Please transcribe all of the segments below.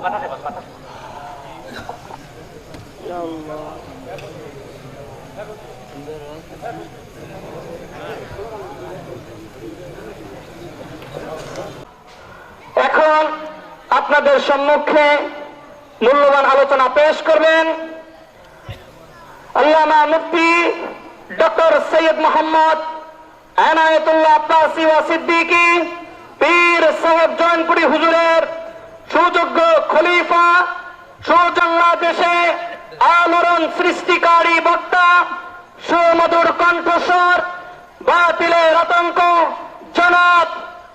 এখন আপনাদের সম্মুখে মূল্যবান আলোচনা পেশ করবেন আল্লামা মুফতি ডক্টর সৈয়দ মোহাম্মদ এনায়েতুল্লাহ আব্বাসী ওয়া সিদ্দিকী পীর সাহেব জয়নপুরি হুজুরের সুযোগ্য খলিফা, সুবাংলাদেশে আলোড়ন সৃষ্টিকারী বক্তা, সুমধুর কণ্ঠস্বর, বাতিলের আতঙ্ক জনাব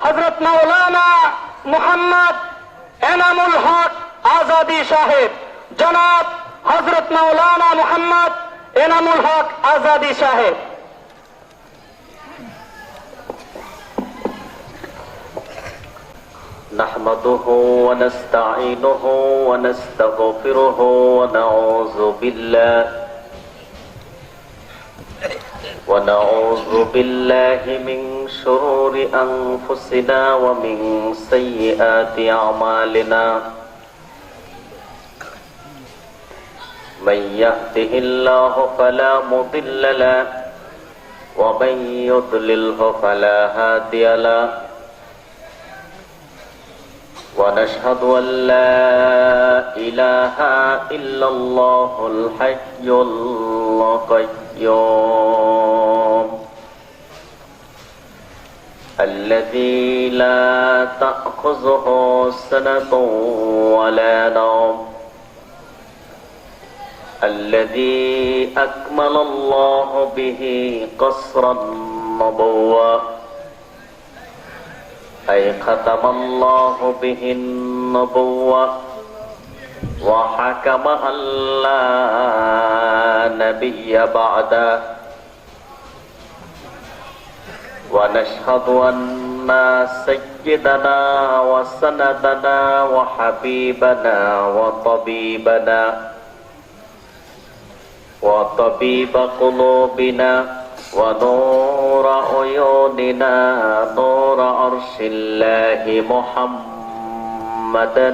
হযরত মাওলানা মুহাম্মদ এনামুল হক আজাদী সাহেব। জনাব হযরত মাওলানা মুহাম্মদ এনামুল হক আজাদী সাহেব। نحمده ونستعينه ونستغفره ونعوذ بالله من شرور أنفسنا ومن سيئات أعمالنا. من يهده الله فلا مضل له ومن يضلله فلا هادي له. ونشهد أن لا إله إلا الله الحي القيوم الذي لا تأخذه سنة ولا نوم، الذي أكمل الله به قصر النبوة، أي ختم الله به النبوة وحكم أن لا نبي بعده. ونشهد أن سيدنا وسندنا وحبيبنا وطبيب قلوبنا ونور عيوننا نور عرش الله محمدا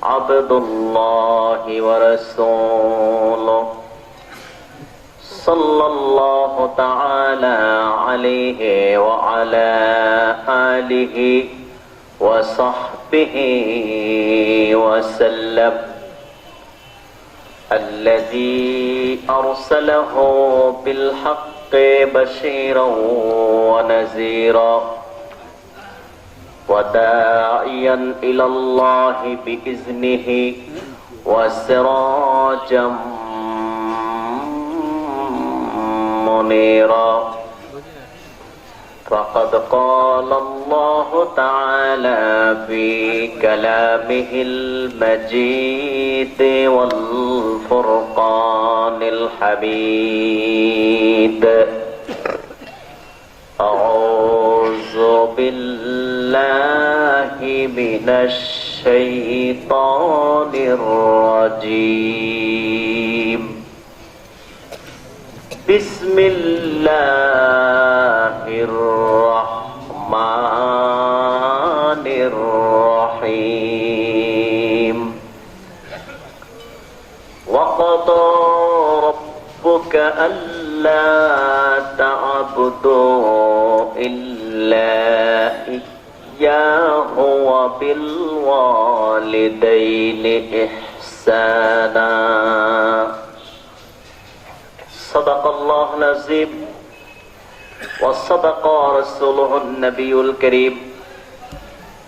عبد الله ورسوله صلى الله تعالى عليه وعلى آله وصحبه وسلم، الذي أرسله بالحق بشيرا ونذيرا وداعيا إلى الله بإذنه وسراجا منيرا. فقد قال الله تعالى في كلامه المجيد والفرقان الحميد: أعوذ بالله من الشيطان الرجيم. بسم الله الرحمن الرحيم. وقضى ربك ألا تعبدوا إلا إياه وبالوالدين إحسانا. صدق الله العظيم وصدق رسوله النبي الكريم،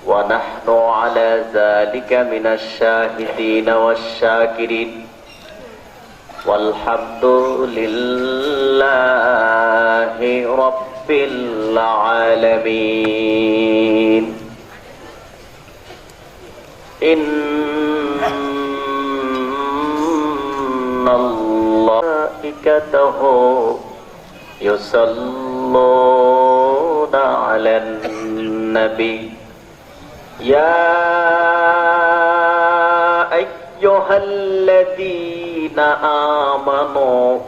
ونحن على ذلك من الشاهدين والشاكرين، والحمد لله رب العالمين. إن الله وملائكته يصلون على النبي يا أيها الذين آمنوا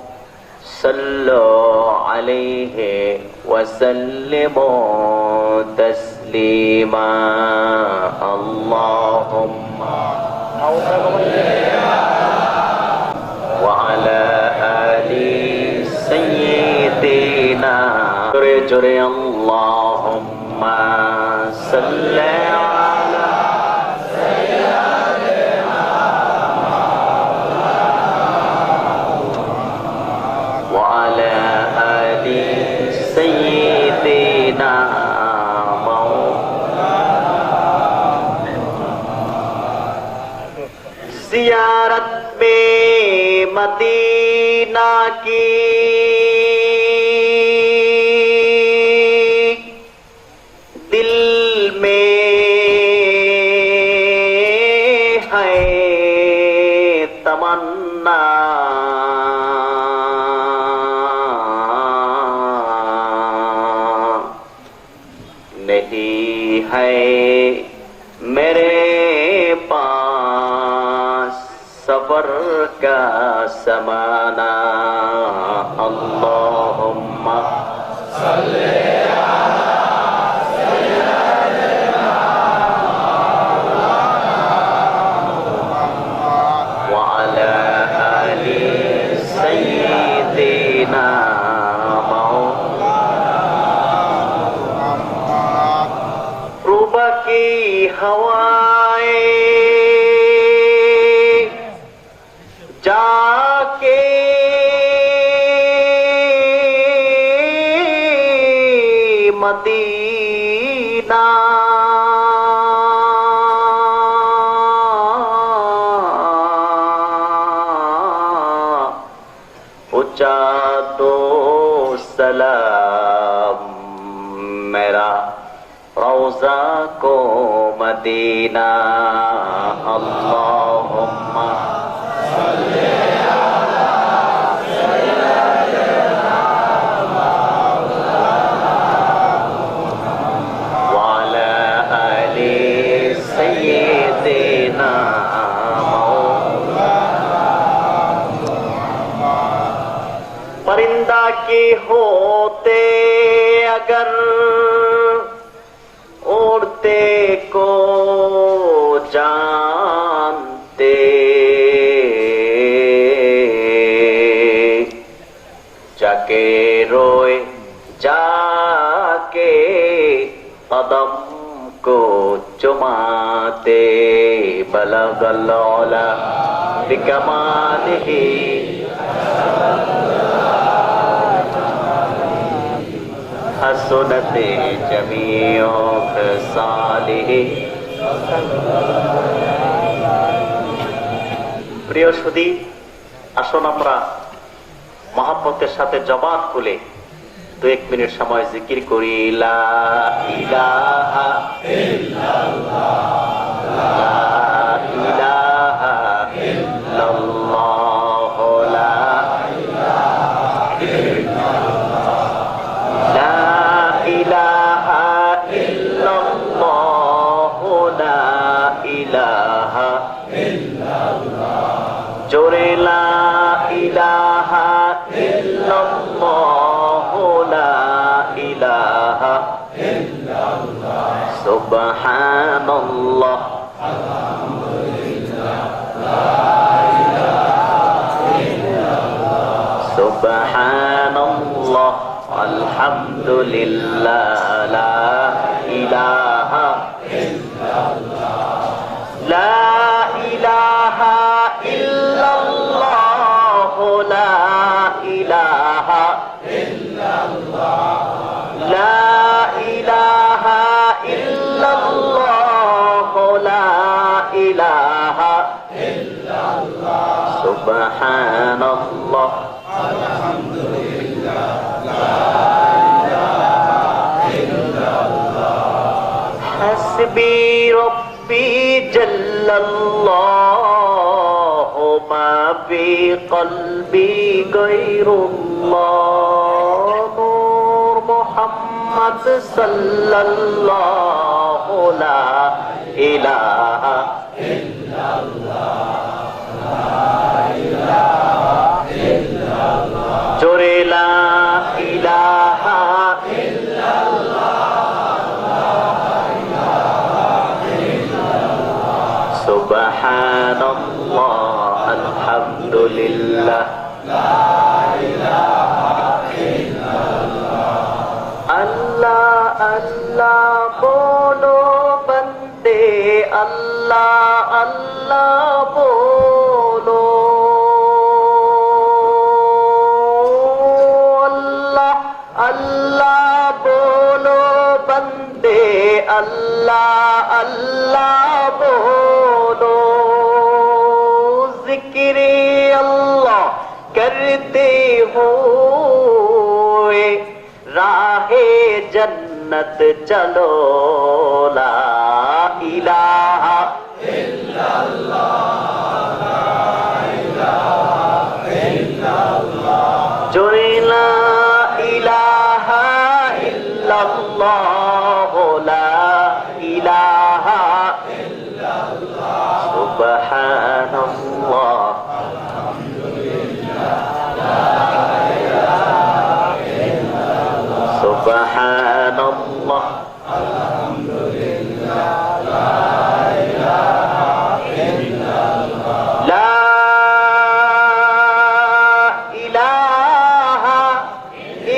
صلوا عليه وسلموا تسليما. اللهم وعلى آل سيدنا جري اللهم صل على وعلى آل سيدنا जियारत में मदीना की दिल में है तमन्ना नहीं है मेरे सबर का समाना अल्लाहुम्मा सल्ली अला सय्यिदिना व अला आलि सय्यिदिना रूबा की हवाएं जाके मदीना ऊंचा दो सलाम मेरा रौजा को मदीना अल्लाहुम्मा परिंदा की होते अगर उड़ते को जानते जाके रोए जाके कदम को चुमाते बलगल औला बिकमालिही हसनते जमीओ खसालिही। প্রিয় সুধী, আসুন আমরা মহব্বতের সাথে জবান খুলে 2-1 মিনিট সময় জিকির করি। লা ইলাহা ইল্লাল্লাহ লা ইলাহা ইল্লাল্লাহ লা ইলাহা ইল্লাল্লাহ লা ইলাহা ইল্লাল্লাহ জোরে লা ইলাহা ইল্লাল্লাহ লা ইলাহা ইল্লাল্লাহ সুবহানাল্লাহ আলহামদুলিল্লাহ লা ইলাহা ইল্লাল্লাহ সুবহানাল্লাহ আলহামদুলিল্লাহ লা ইলাহা ইল্লাল্লাহ লা ইলাহা ইল্লাল্লাহ লা ইলাহা ইল্লাল্লাহ লা ইলাহা ইল্লাল্লাহ লা ইলাহা ইল্লাল্লাহ সুবহানাল্লাহ আলহামদুলিল্লাহ লা ইলাহা ইল্লাল্লাহ হাসবি রব্বি জাল্লাল্লাহু মা ফি কলবি গায়রুল্লাহ নূর মুহাম্মদ সাল্লাল্লাহু লা ইলাহা ইল্লাল্লাহ জোরে লা ইলাহা ইল্লাল্লাহ সুবহান ইল্লাল্লাহ আল্লাহ আল্লাহ বলো বন্দে আল্লাহ আল্লাহ বলো আল্লাহ আল্লাহ বলো বন্দে আল্লাহ আল্লাহ বলো জিক্রে আল্লাহ করতে हुए राहे जन्नत चलो ला इलाहा जोरे ला इलाहा इल्लल्लाह ला इलाहा सुबहानल्लाह सुबहानल्लाह ला इलाहा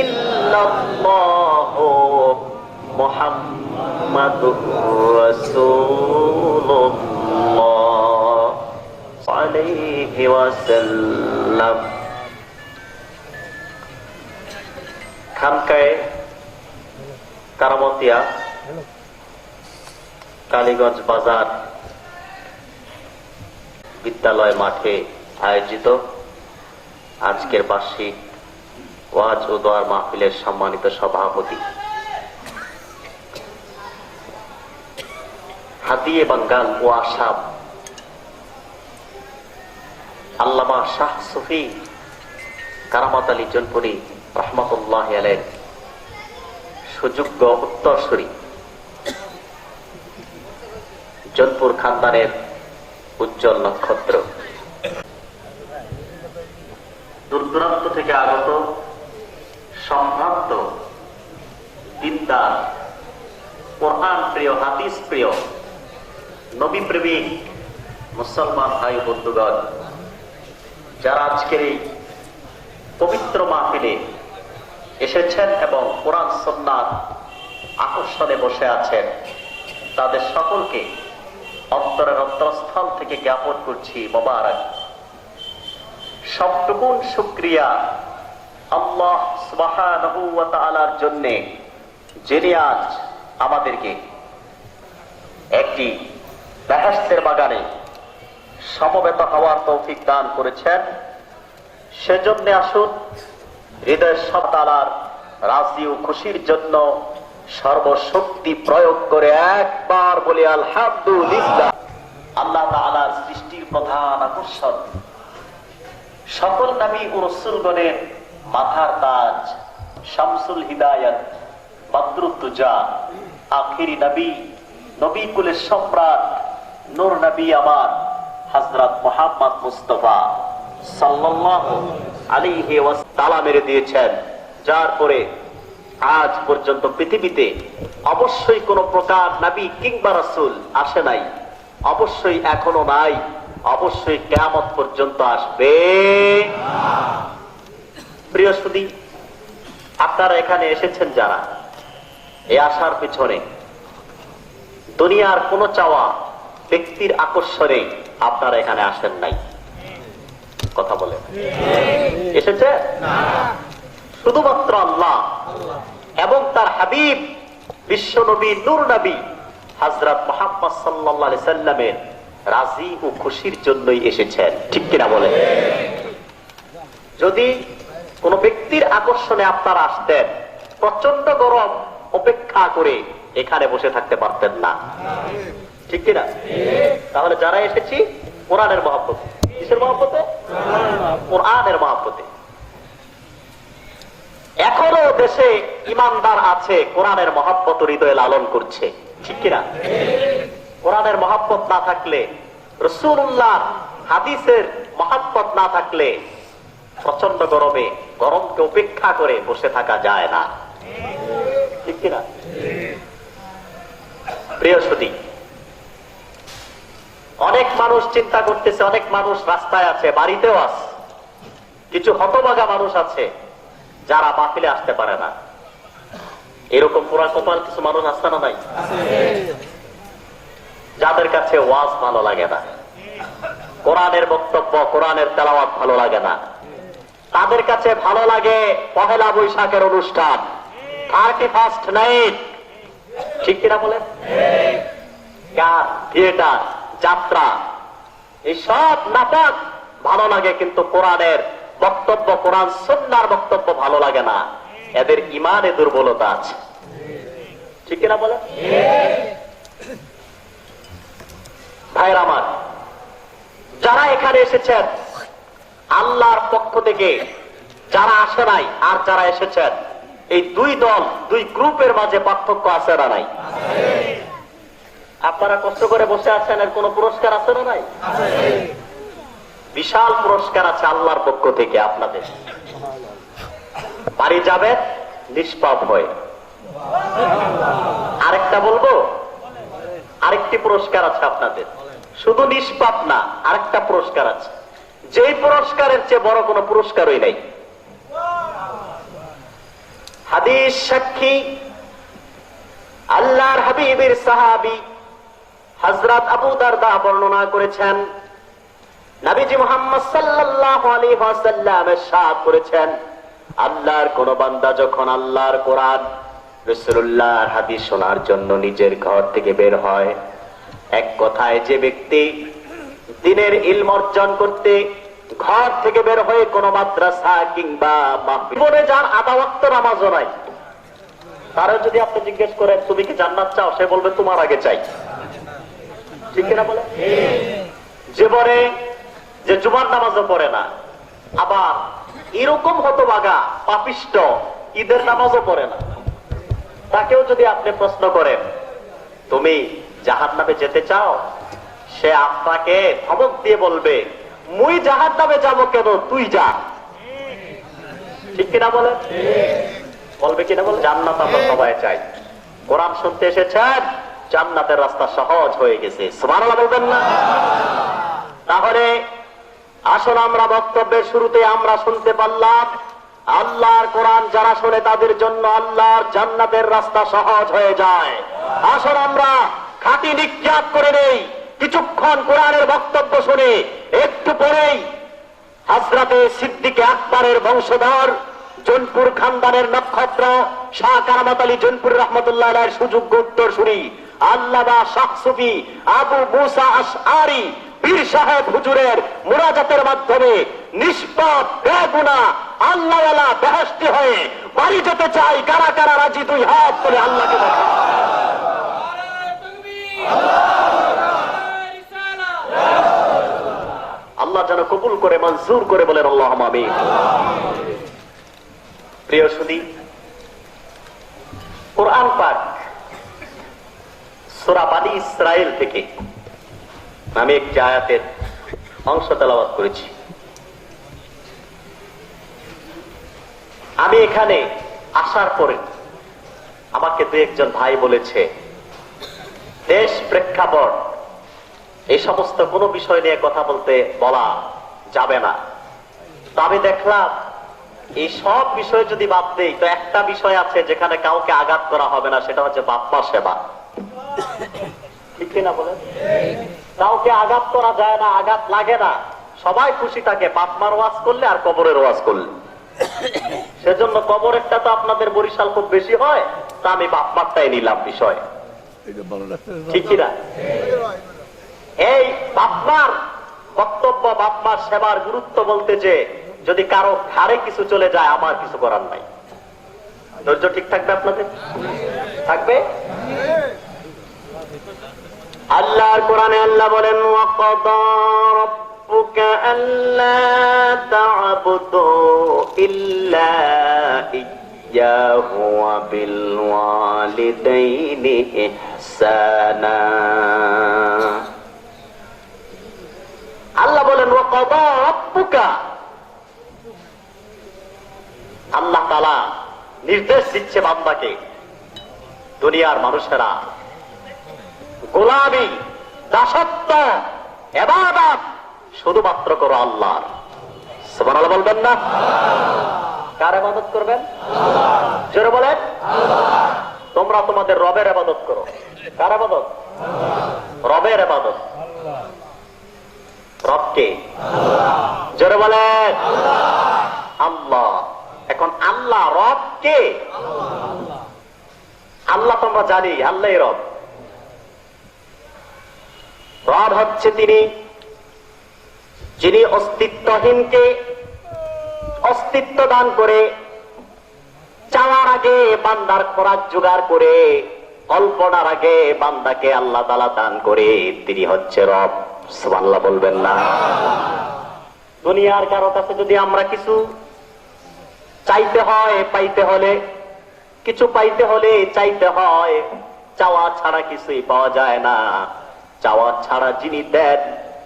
इल्लल्लाह मुहम्मदुर रसूलुल्लाह अलैहि वसल्लम। খানকায় কারামতিয়া কালীগঞ্জ বাজার বিদ্যালয় মাঠে আয়োজিত আজকের বার্ষিক ওয়াজ ও দোয়ার মাহফিলের সম্মানিত সভাপতি হাদিয়ে বাঙ্গাল ও আসাম আল্লামা শাহ সুফি কারামত আলী জনপুরি রহমতুল্লাহ আলাইহি সুযোগ্য উত্তরসূরি জনপুর খানদানের উজ্জ্বল নক্ষত্র দূর দূরান্ত থেকে আগত সম্ভ্রান্ত দিনদার কোরআন প্রিয় হাদিস প্রিয় নবী প্রেমিক মুসলমান ভাই বন্ধুগণ যারা আজকের এই পবিত্র মাহফিলে এসেছেন এবং কোরআন সুন্নাত আকর্ষণে বসে আছেন তাদের সকলকে অন্তরের অন্তরস্থল থেকে জ্ঞাপন করছি মোবারক। সবটুকুন শুকরিয়া আল্লাহ সুবহানাহু ওয়া তাআলার জন্য যিনি আজ আমাদেরকে একটি বেহেশতের বাগানে সমবেত হওয়ার তৌফিক দান করেছেন। সেজন্য আসুন হৃদয় সব তাআলার রাজি ও খুশির জন্য সর্বশক্তি প্রয়োগ করে একবার বলি আলহামদুলিল্লাহ। আল্লাহ তাআলার সৃষ্টির প্রধান আকর্ষণ সকল নবী ও রাসূলগণের মাথার তাজ শামসুল হিদায়াত বদরুদ দুজা আখিরি নবী নবী কুলের সম্রাট নূর নবী আমার হযরত মুহাম্মদ মুস্তাফা সাল্লাল্লাহু আলাইহি ওয়াসাল্লাম মেরে দিয়েছেন, যার পরে আজ পর্যন্ত পৃথিবীতে অবশ্যই কোন প্রকার নবী কিংবা রাসূল আসে নাই, অবশ্যই এখনো নাই, অবশ্যই কিয়ামত পর্যন্ত আসবে না। প্রিয় সুধী, আপনারা এখানে এসেছেন যারা, এই আসার পিছনে দুনিয়ার কোন চাওয়া ব্যক্তির আকর্ষণে আপনারা এখানে আসেন নাই। কথা বলে এসেছে শুধুমাত্র আল্লাহ এবং তার হাবিব বিশ্ব নবী নূর নবী হযরত মুহাম্মদ সাল্লাল্লাহু আলাইহি সাল্লামের রাজি ও খুশির জন্যই এসেছেন, ঠিক কিনা বলেন? যদি কোন ব্যক্তির আকর্ষণে আপনারা আসতেন, প্রচন্ড গরম অপেক্ষা করে এখানে বসে থাকতে পারতেন না, ঠিক কিনা? তাহলে যারা এসেছি কোরআনের মহব্বতে, কিসের মহব্বতে? কোরআনের মহব্বতে। এখনো দেশে ইমানদার আছে কোরআনের মহব্বত হৃদয়ে লালন করছে, ঠিক কিনা? কোরআনের মহব্বত না থাকলে, রাসূলুল্লাহ হাদিসের মহব্বত না থাকলে প্রচন্ড গরমে গরমকে উপেক্ষা করে বসে থাকা যায় না, ঠিক কিনা? প্রিয় সুধী, অনেক মানুষ চিন্তা করতেছে, অনেক মানুষ রাস্তায় আছে, বাড়িতেও আছে, কিছু হতভাগা মানুষ আছে যারা মাহফিলে আসতে পারে না। এরকম পুরা কপাল কিছু মানুষ আসতে না নাই, যাদের কাছে ওয়াজ ভালো লাগে না, কোরআনের বক্তব্য কোরআনের তেলাওয়াত ভালো লাগে না, তাদের কাছে ভালো লাগে পহেলা বৈশাখের অনুষ্ঠান, 31st নাইট, ঠিক কিনা বলেন? গান, থিয়েটার, যাত্রা, এই সব নাটক ভালো লাগে, কিন্তু কোরআনের বক্তব্য কোরআন সুন্নাহর বক্তব্য ভালো লাগে না। এদের ইমানে দুর্বলতা আছে, ঠিক কিনা বলেন? ভাইয়ের আমার, যারা এখানে এসেছেন আল্লাহর পক্ষ থেকে, যারা আসে নাই আর যারা এসেছেন, এই দুই দল, দুই গ্রুপের মাঝে পার্থক্য আছে না নাই? আপনারা কষ্ট করে বসে আছেন, এর কোন পুরস্কার আছে না নাই? বিশাল পুরস্কার আছে আল্লাহর পক্ষ থেকে আপনাদের। বাড়ি যাবেন নিষ্পাপ হয়ে। আরেকটা বলবো, আরেকটি পুরস্কার আছে আপনাদের, শুধু নিষ্পাপ না, আরেকটা পুরস্কার আছে, যেই পুরস্কারের চেয়ে বড় কোনো পুরস্কারই নাই। হাদিস সাক্ষী আল্লাহর হাবিবের সাহাবী হযরত আবু দারদা বর্ণনা করেছেন, নবীজি মুহাম্মদ সাল্লাল্লাহু আলাইহি ওয়াসাল্লাম ইরশাদ করেছেন, আল্লাহর কোন বান্দা যখন আল্লাহর কোরআন রাসূলুল্লাহর হাদিস শোনার জন্য নিজের ঘর থেকে বের হয়, এক কথায় যে ব্যক্তি দ্বীনের ইলম অর্জন করতে ঘর থেকে বের হয়ে কোন মাদ্রাসা কিংবা মাহফিলে যার আধা ওয়াক্ত নামাজও নাই, তারও যদি আপনি জিজ্ঞেস করেন তুমি কি জান্নাত চাও, সে বলবে তোমার আগে চাই, ঠিক কিনা বলে? জীবনে যে জুমার নামাজও পড়ে না, আবার এরকম হতভাগা পাপিষ্ট ঈদের নামাজও পড়ে না, তাকেও যদি আপনি প্রশ্ন করেন তুমি জাহান্নামে যেতে চাও, সে আপনাকে ধমক দিয়ে বলবে মুই জাহান্নামে যাব কেন, তুই যা, ঠিক কিনা বলে? বলবে কিনা বলে? জান্নাত আমরা সবাই চাই। কোরআন শুনতে এসেছেন, জান্নাতের রাস্তা সহজ হয়ে গেছে, সুবহানাল্লাহ বলবেন না? তাহলে আসুন আমরা বক্তব্যের শুরুতে আমরা শুনতে পারলাম, আল্লাহর কোরআন যারা শোনে তাদের জন্য আল্লাহর জান্নাতের রাস্তা সহজ হয়ে যায়। আসুন আমরা খাঁটি নিজ্ঞাত করে নেই, কিছুক্ষণ কোরআনের বক্তব্য শুনে একটু পরেই হযরতে সিদ্দিক আকবরের বংশধর জৌনপুর খানদানের নক্ষত্র শাহ কারামত আলী জৌনপুর রাহমাতুল্লাহ আলাইহির সুযোগ্য উত্তরসূরি আল্লামা শাহ সুফি আবু মুসা আশআরী পীর সাহেব হুজুরের মুনাজাতের মাধ্যমে নিষ্পাপ বেগুনাহ আল্লাহওয়ালা বেহেশতি হয়ে বাড়ি যেতে চাই। কারা কারা রাজি? দুই হাত তুলে আল্লাহকে দেখা। আল্লাহ যেন কবুল করে মঞ্জুর করে বলেন আল্লাহুম্মা আমিন। প্রিয় সুধী, কোরআন পাক সূরা বনী ইসরাইল থেকে আমি একটি আয়াতের অংশ তেলাওয়াত করেছি। আমি এখানে আসার পরে আমাকে দু একজন ভাই বলেছে দেশ প্রেক্ষাপট এই সমস্ত কোনো বিষয় নিয়ে কথা বলা যাবে না। তো আমি দেখলাম এই সব বিষয় যদি বাদ দেই তো একটা বিষয় আছে যেখানে কাউকে আঘাত করা হবে না, সেটা হচ্ছে বাপ মা সেবা, ঠিক কিনা বলেন? কাউকে আঘাত করা যায় না, আঘাত লাগে না, সবাই খুশি থাকে বাপ মার ওয়াজ করলে আর কবরের ওয়াজ করলে। সেজন্য কবরেরটা তো আপনাদের বরিশাল খুব বেশি হয়, তা আমি বাপ মারটাই নিলাম বিষয়, ঠিক কিনা? এই বাপমার বক্তব্য, বাপমার সেবার গুরুত্ব বলতে যে যদি কারো ঘাড়ে কিছু চলে যায় আমার কিছু করার নাই। ধৈর্য ঠিক থাকবে আপনাদের? থাকবে? আল্লাহর কোরআনে আল্লাহ বলেন ওয়াকাদা রাব্বুকা আল্লা তা'বুদু ইল্লা ইয়্যাহু ওয়া বিল ওয়ালিদাইনি ইহসানা। আল্লাহ বলেন ওয়াকাদা রাব্বুকা, আল্লাহ তাআলা নির্দেশ দিচ্ছে বান্দাকে, দুনিয়ার মানুষেরা গোলামি, দাসত্ব, ইবাদত শুধুমাত্র করো আল্লাহর। সুবহানাল্লাহ বলবেন না? কার ইবাদত করবেন? জোরে বলেন। তোমরা তোমাদের রবের ইবাদত করো। কার ইবাদত? রবের ইবাদত। রবকে? জোরে বলেন। আল্লাহ। এখন আল্লাহ রব কে? আল্লাহ তোমরা জানি আল্লাহই রব। রব হচ্ছে তিনি যিনি অস্তিত্বহীনকে অস্তিত্ব দান করে, চাওয়ার আগে বান্দার খোরাক জোগাড় করে, কল্পনার আগে বান্দাকে আল্লাহ তাআলা দান করে, তিনি হচ্ছে রব। সুবহানাল্লাহ বলবেন না? দুনিয়ার কারো কাছে যদি আমরা কিছু চাইতে হয়, পাইতে হলে, কিছু পাইতে হলে চাইতে হয়, চাওয়া ছাড়া কিছুই পাওয়া যায় না। চাওয়া ছাড়া যিনি দেন,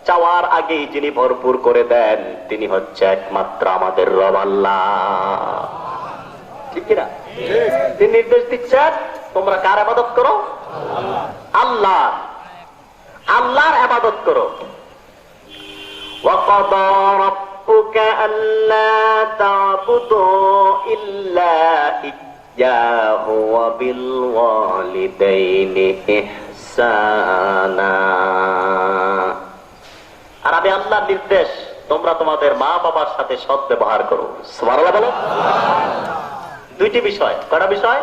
চাওয়ার আগে যিনি ভরপুর করে দেন, তিনি হচ্ছে একমাত্র আমাদের রব আল্লাহ। ঠিক কিনা? তিনি নির্দেশ দিচ্ছেন তোমরা কার ইবাদত করো? আল্লাহ। আল্লাহর ইবাদত করো। وَقَضَى رَبُّكَ أَلَّا تَعْبُدُوا إِلَّا إِيَّاهُ وَبِالْوَالِدَيْنِ إِحْسَانًا। আর আমি আল্লাহর নির্দেশ তোমরা তোমাদের মা বাবার সাথে সৎ ব্যবহার করো। সুবহানাল্লাহ বলো। দুইটি বিষয়। কয়টা বিষয়?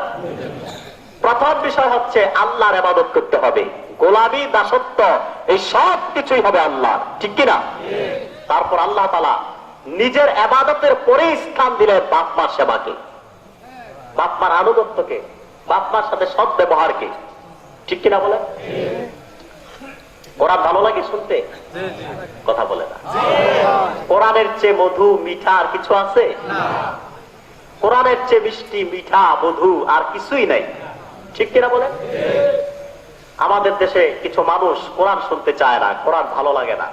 প্রথম বিষয় হচ্ছে আল্লাহর ইবাদত করতে হবে। গোলামি, দাসত্ব এই সব কিছুই হবে আল্লাহ। ঠিক কিনা? তারপর আল্লাহ তাআলা নিজের ইবাদতের পরে স্থান দিলেন বাপ মার সেবাকে, বাপ মার আনুগত্যকে, বাপ মার সাথে সৎ ব্যবহারকে। ঠিক কিনা বলে? কোরআন ভালো লাগে শুনতে? কথা বলে না। কোরআনের চেয়ে মধু মিঠা আর কিছু আছে? কোরআনের চেয়ে মিষ্টি মিঠা মধু আর কিছুই নাই। ঠিক কিনা বলে? আমাদের দেশে কিছু মানুষ কোরআন শুনতে চায় না, কোরআন ভালো লাগে না।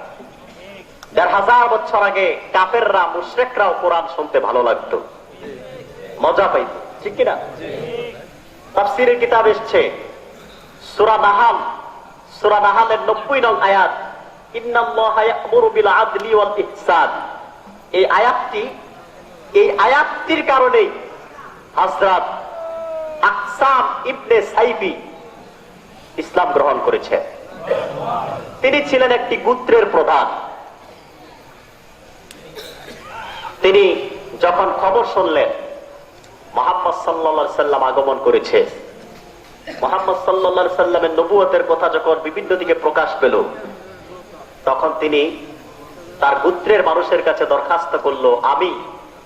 ১৫০০ বছর আগে কাফেররা, মুশরিকরাও কোরআন শুনতে ভালো লাগতো, মজা পাইত। ঠিক কিনা? তাফসীরের কিতাব এসছে সূরা নাহাল, সূরা নাহালের ৯০ নং আয়াত, ইন্নাল্লাহা ইয়া'মুরু বিল আদলি ওয়াল ইহসান। এই আয়াতটির কারণে হযরত আকসাম ইবনে সাইফি ইসলাম গ্রহণ করেছেন। তিনি ছিলেন একটি গোত্রের প্রধান। তিনি যখন খবর শুনলেন মুহাম্মদ সাল্লাল্লাহু আলাইহি সাল্লাম আগমন করেছে, মুহাম্মদ সাল্লাল্লাহু আলাইহি সাল্লামের নবুয়তের কথা যখন বিভিন্ন দিকে প্রকাশ পেল, তখন তিনি তার গোত্রের মানুষের কাছে দরখাস্ত করলো, আমি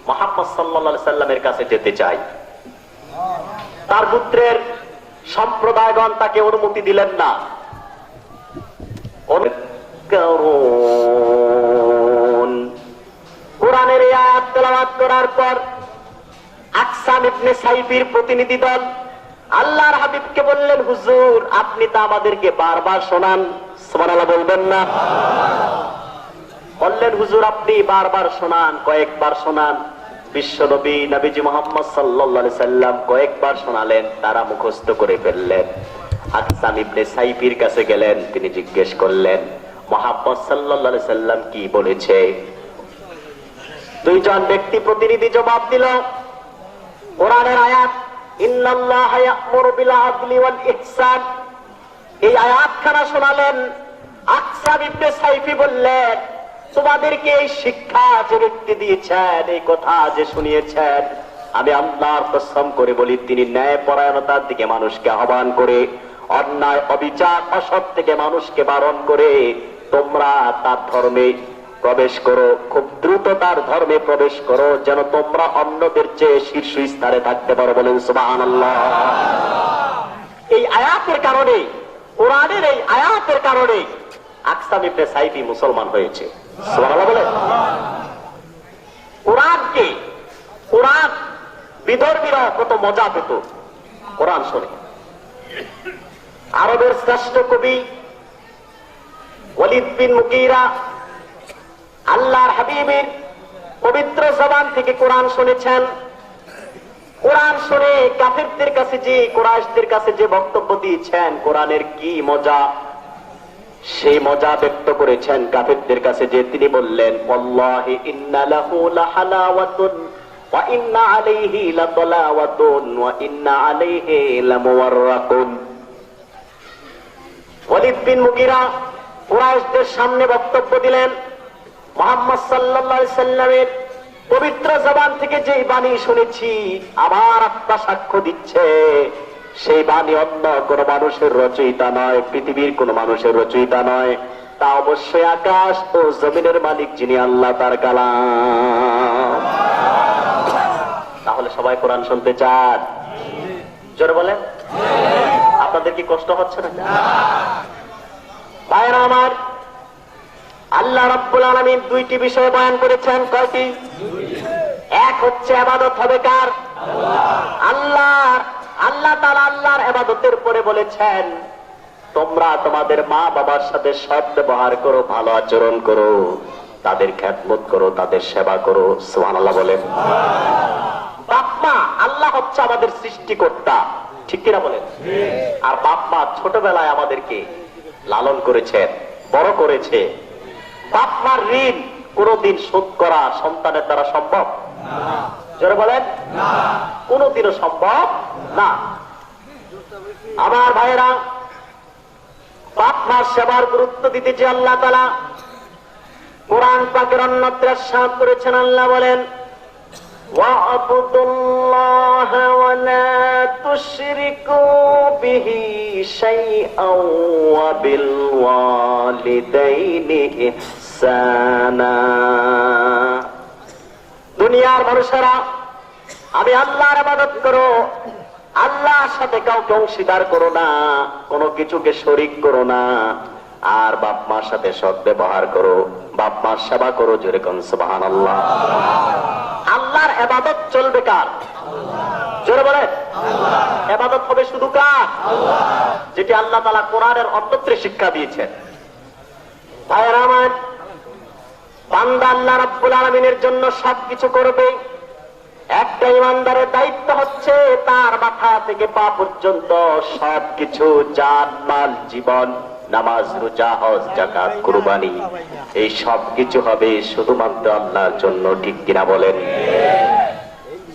মুহাম্মদ সাল্লাল্লাহু আলাইহি সাল্লামের কাছে যেতে চাই। তার গোত্রের সম্প্রদায়গণ তাকে অনুমতি দিলেন না। কোরআনের এই আয়াত তেলাওয়াত করার পর আকসাম ইবনে সাইফির প্রতিনিধি দল আল্লাহর হাবিবকে বললেন, হুজুর আপনি তো আমাদেরকে বারবার শোনান। সুবহানাল্লাহ বলবেন না? বললেন, হুজুর আপনি বারবার শোনান, কয়েকবার শোনান। বিশ্বনবী নবীজি মুহাম্মদ সাল্লাল্লাহু আলাইহি সাল্লাম কয়েকবার শোনালেন, তারা মুখস্থ করে ফেললেন। আকসাম ইবনে সাইফির কাছে গেলেন, তিনি জিজ্ঞেস করলেন মুহাম্মদ সাল্লাল্লাহু আলাইহি সাল্লাম কি বলেছে। দুইজন ব্যক্তি প্রতিনিধি জবাব দিল, কোরআনের আয়াত ইন্নাল্লাহা ইয়া'মুরু বিল আদলি ওয়াল ইহসান, এই আয়াতখানা শোনালেন। আকসাম ইবনে সাইফি বললেন, তোমাদেরকে এই শিক্ষা যে ব্যক্তি দিয়েছেন, এই কথা যে শুনিয়েছেন, আমি আল্লাহর কসম করে বলি তিনি ন্যায় পরায়ণতার দিকে মানুষকে আহ্বান করে, অন্যায় অবিচার অসৎ থেকে মানুষকে বারণ করে তোমরা তার ধর্মে প্রবেশ করো, খুব দ্রুত তার ধর্মে প্রবেশ করো, যেন তোমরা অন্যদের চেয়ে শীর্ষ স্থানে থাকতে পারো। বলেন সুবহানাল্লাহ। এই আয়াতের কারণে, কোরআনের এই আয়াতের কারণে আকসাম ইবনে সাইফি মুসলমান হয়েছে। সুবহানাল্লাহ বলেন। কোরআনকে, কোরআন বিধর্মীরা কত মজা পেত কোরআন শুনে। আরবের শ্রেষ্ঠ কবি ওয়ালিদ বিন মুগীরা আল্লাহর হাবিবের পবিত্র জবান থেকে কোরআন শুনেছেন। কোরআন শুনে কাফিরদের কাছে যে, কুরাইশদের কাছে যে বক্তব্য দিয়েছেন, কোরআনের কি মজা। সেই মজা ব্যক্ত করেছেন কাফেরদের কাছে, যে তিনি বললেন ওয়াল্লাহি ইন্না লাহু লাহালাওয়াতুন ওয়া ইন্না আলাইহি লাতালাওয়াতুন ওয়া ইন্না আলাইহি লামুওয়াররাকুন। ওয়ালিদ বিন মুগীরা কুরাইশদের সামনে বক্তব্য দিলেন, মুহাম্মদ সাল্লাল্লাহু আলাইহি সাল্লামের পবিত্র জবান থেকে যেই বাণী শুনেছি, আমার আত্মা সাক্ষ্য দিচ্ছে সেই বাণী অন্য কোন মানুষের রচয়িতা নয়, পৃথিবীর কোন মানুষের রচয়িতা নয়, তা অবশ্যই আকাশ ও জমিনের মালিক যিনি আল্লাহ, তার কালাম। তাহলে সবাই কোরআন শুনতে চান? জোরে বলেন। আপনাদের কি কষ্ট হচ্ছে না? ভাইরা আমার, আল্লাহ রাব্বুল আলামিন দুইটি বিষয় বয়ান করেছেন। কয়টি? এক হচ্ছে ইবাদত হবে কার? আল্লাহর। আল্লাহ তাআলা আল্লাহর ইবাদতের পরে বলেছেন, তোমরা তোমাদের মা বাবার সাথে সৎ ব্যবহার করো, ভালো আচরণ করো, তাদের খেদমত করো, তাদের সেবা করো। সুবহানাল্লাহ বলেন। বাপ মা, আল্লাহ হচ্ছে আমাদের সৃষ্টিকর্তা, ঠিক কিনা বলেন? আর বাপ মা ছোটবেলায় আমাদেরকে লালন করেছেন, বড় করেছে। বাপ মার ঋণ কোনদিন শোধ করা সন্তানের দ্বারা সম্ভব? জোরে বলেন। কোনদিনও সম্ভব না। আমার ভাইয়েরা, বাপ মার সেবার গুরুত্ব দিতে যে আল্লাহ তাআলা কোরআন পাকের অন্যত্র ইরশাদ করেছেন, আল্লাহ বলেন ওয়া'বুদুল্লাহা ওয়া লা তুশরিকু বিহি শাইআন ওয়া বিল ওয়ালিদাইনি ইহসানা। দুনিয়ার মানুষেরা, আমি আল্লাহর ইবাদত করো, আল্লাহর সাথে কাউকে অংশীদার করো না, কোনো কিছুকে শরীক করো না, আর বাপ মার সাথে সৎ ব্যবহার করো, বাপ মার সেবা করো। জোরে কোন সুবহানাল্লাহ। আল্লাহর ইবাদত চলবে কার? জোরে বলেন। ইবাদত হবে শুধু কার? যেটি আল্লাহ তাআলা কোরআনের অন্তত্রে শিক্ষা দিয়েছেন। ভাইরা আমার, বান্দা আল্লাহ রাব্বুল আলামিনের জন্য সবকিছু করবে। একটা ইমানদারের দায়িত্ব হচ্ছে তার মাথা থেকে পা পর্যন্ত সবকিছু, জান মাল জীবন, নামাজ রোজা হজ যাকাত কুরবানি, এই সবকিছু হবে শুধুমাত্র আল্লাহর জন্য, ঠিক কিনা বলেন?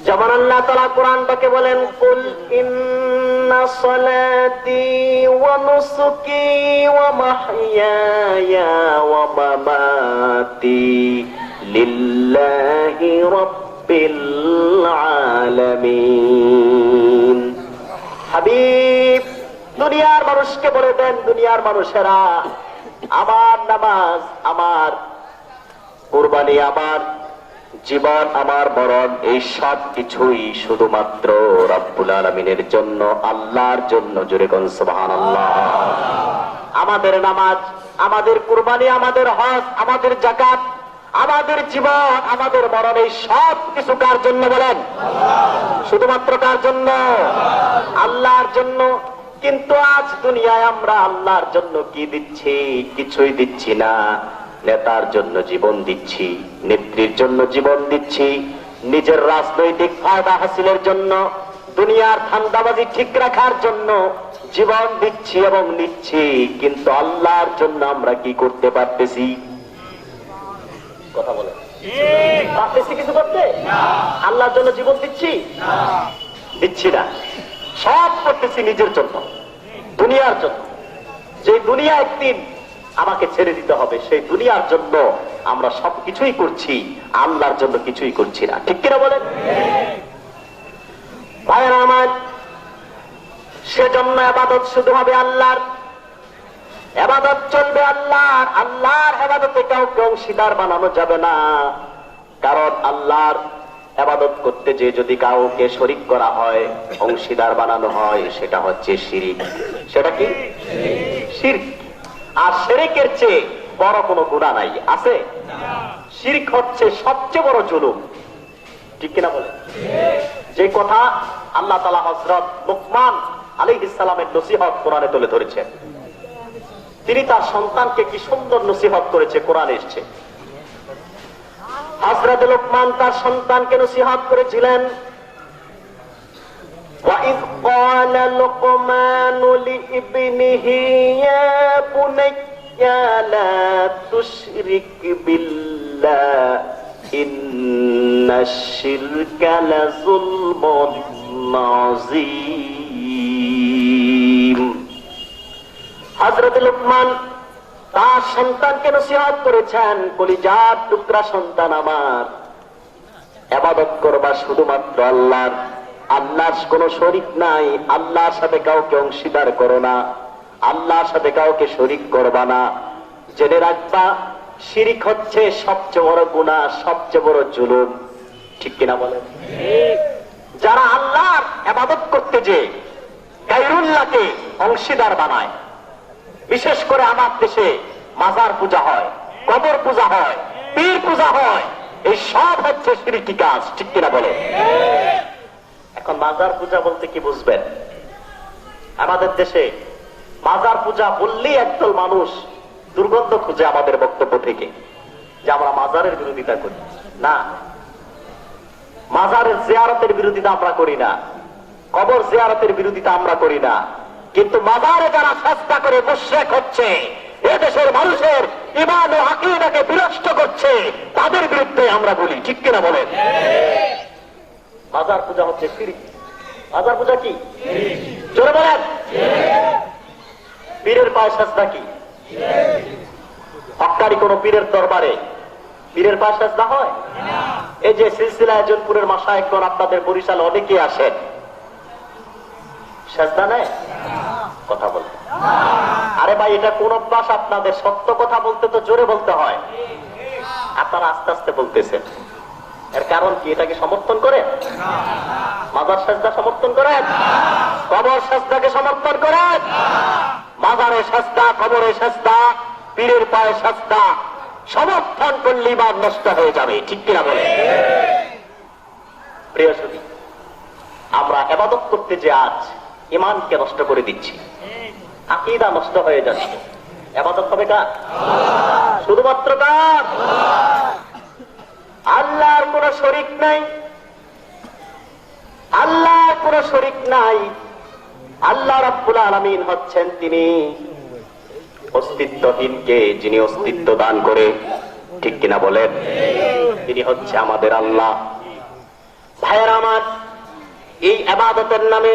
যেমন আল্লাহ তাআলা কোরআন পাকে বলেন, কুল ইন্না সলাতি ওয়া নুসুকি ওয়া মাহইয়ায়া ওয়া মামাতি লিল্লাহি রাব্বিল আলামিন। হাবিব, দুনিয়ার মানুষকে বলে দেন, দুনিয়ার মানুষেরা, আমার নামাজ, আমার কুরবানি, আমার জীবন, আমার মরণ, এই সব কিছুই শুধুমাত্র রব্বুল আলামিনের জন্য, আল্লাহর জন্য। জোরে কোন সুবহানাল্লাহ। আমাদের নামাজ, আমাদের কুরবানি, আমাদের হজ, আমাদের যাকাত, আমাদের জীবন, আমাদের মরণ, এই সব কিছু কার জন্য বলেন? শুধুমাত্র কার জন্য? আল্লাহর জন্য। কিন্তু আজ দুনিয়ায় আমরা আল্লাহর জন্য কি দিচ্ছি? কিছুই দিচ্ছি না। নেতার জন্য জীবন দিচ্ছি, নেত্রীর জন্য জীবন দিচ্ছি, নিজের রাজনৈতিক ফায়দা হাসিলের জন্য, দুনিয়ার ধান্দাবাজি ঠিক রাখার জন্য জীবন দিচ্ছি এবং নিচ্ছি। কিন্তু আল্লাহর জন্য আমরা কি করতে পারতেছি? কথা বলে পারতেছি কিছু করতে? আল্লাহর জন্য জীবন দিচ্ছি? দিচ্ছি না। সব করতেছি নিজের জন্য, দুনিয়ার জন্য। যে দুনিয়া একদিন আমাকে ছেড়ে দিতে হবে, সেই দুনিয়ার জন্য আমরা সবকিছুই করছি, আল্লাহর জন্য কিছুই করছি না, ঠিক কিনা বলেন? ভাইরা আমার, সেজন্য ইবাদত শুধু হবে আল্লাহর, ইবাদত চলবে আল্লাহর। আল্লাহর ইবাদতে কাউকে অংশীদার বানানো যাবে না। কারণ আল্লাহর ইবাদত করতে যে যদি কাউকে শরীক করা হয়, অংশীদার বানানো হয়, সেটা হচ্ছে শিরিক। সেটা কি? শিরক। আর শিরকের চেয়ে বড় কোনো গুনাহ নাই, আছে? শিরক হচ্ছে সবচেয়ে বড় জুলুম, ঠিক কিনা বলেন? যে কথা আল্লাহ তাআলা হযরত লুকমান আলাইহিস সালামের নসিহত কোরআনে তুলে ধরেছেন। তিনি তার সন্তানকে কি সুন্দর নসিহত করেছে, কোরআনে এসেছে। হযরত লুকমান তার সন্তানকে নসিহত করেছিলেন, وَإِذْ قَالَ لُقْمَانُ لِابْنِهِ يَا بُنَيَّ ইয়া লা তুশরিক বিল্লাহ ইন্নাশ শিরকা লাযুলমুন আযীম। হযরত লুকমান তার সন্তানকে নসিহত করেছেন, কলিজার টুকরা সন্তান আমার, ইবাদত করবা শুধুমাত্র আল্লাহর, আল্লাহর কোনো শরীক নাই, আল্লাহর সাথে কাউকে অংশীদার করো না, আল্লাহর সাথে কাউকে শরীক করবা না। জেনে রাখবা শিরিক হচ্ছে সবচেয়ে বড় গুনাহ, সবচেয়ে বড় জুলুম। ঠিক কিনা বলেন? যারা আল্লাহর ইবাদত করতে যে গায়রুল্লাহকে অংশীদার বানায়, বিশেষ করে আমার দেশে মাজার পূজা হয়, কবর পূজা হয়, পীর পূজা হয়, এই সব হচ্ছে শিরকি কাজ। ঠিক কিনা বলে? এখন মাজার পূজা বলতে কি বুঝবেন? আমাদের দেশে মাজার পূজা বললেই একদল মানুষ দুর্গন্ধ খুঁজে আমাদের বক্তব্য থেকে, যে আমরা মাজারের বিরোধিতা করি। না, মাজারের জিয়ারতের বিরোধিতা আমরা করি না, কবর জিয়ারতের বিরোধিতা আমরা করি না, কিন্তু মাজারে যারা সাজদা করে মুশরিক হচ্ছে, এদেশের মানুষের ঈমান ও আকীদাকে বিনষ্ট করছে, তাদের বিরুদ্ধে আমরা বলি। ঠিক কিনা বলেন? মাজার পূজা হচ্ছে শিরক। মাজার পূজা কি? জোরে বলেন। পীরের পায়ে সাজদা কি? হক্কারি কোন পীরের দরবারে পীরের পায়ে সাজদা হয়? এই যে সিলসিলা জনপুরের মাশায়েখগণ আপনাদের বরিশাল অনেকে আসেন, সাজদা নেয়? কথা বলতে আরে ভাই, এটা কোন অভ্যাস আপনাদের? সত্য কথা বলতে তো জোরে বলতে হয়, আপনারা আস্তে আস্তে বলতেছেন। এর কারণ কি? এটাকে সমর্থন করেন? মাজার সাজদা সমর্থন করেন? কবর সাজদাকে সমর্থন করেন? মাজারে সাজদা, কবরে সাজদা, পীরের পায়ে সাজদা সমর্থন করলে ঈমান নষ্ট হয়ে যাবে। ঠিক কিনা বলে? প্রিয় সুধী, আমরা ইবাদত করতে যে আজ ঈমানকে নষ্ট করে দিচ্ছি, আকীদা নষ্ট হয়ে যাচ্ছে। ইবাদত হবে কার? শুধুমাত্র কার? আল্লাহর কোন শরীক নাই, আল্লাহর কোন শরীক নাই। আল্লাহ রাব্বুল আলামিন হচ্ছেন তিনি অস্তিত্বহীনকে যিনি অস্তিত্ব দান করে। ঠিক কিনা বলেন? তিনি হচ্ছে আমাদের আল্লাহ। ভাইয়েরা আমার, এই ইবাদতের নামে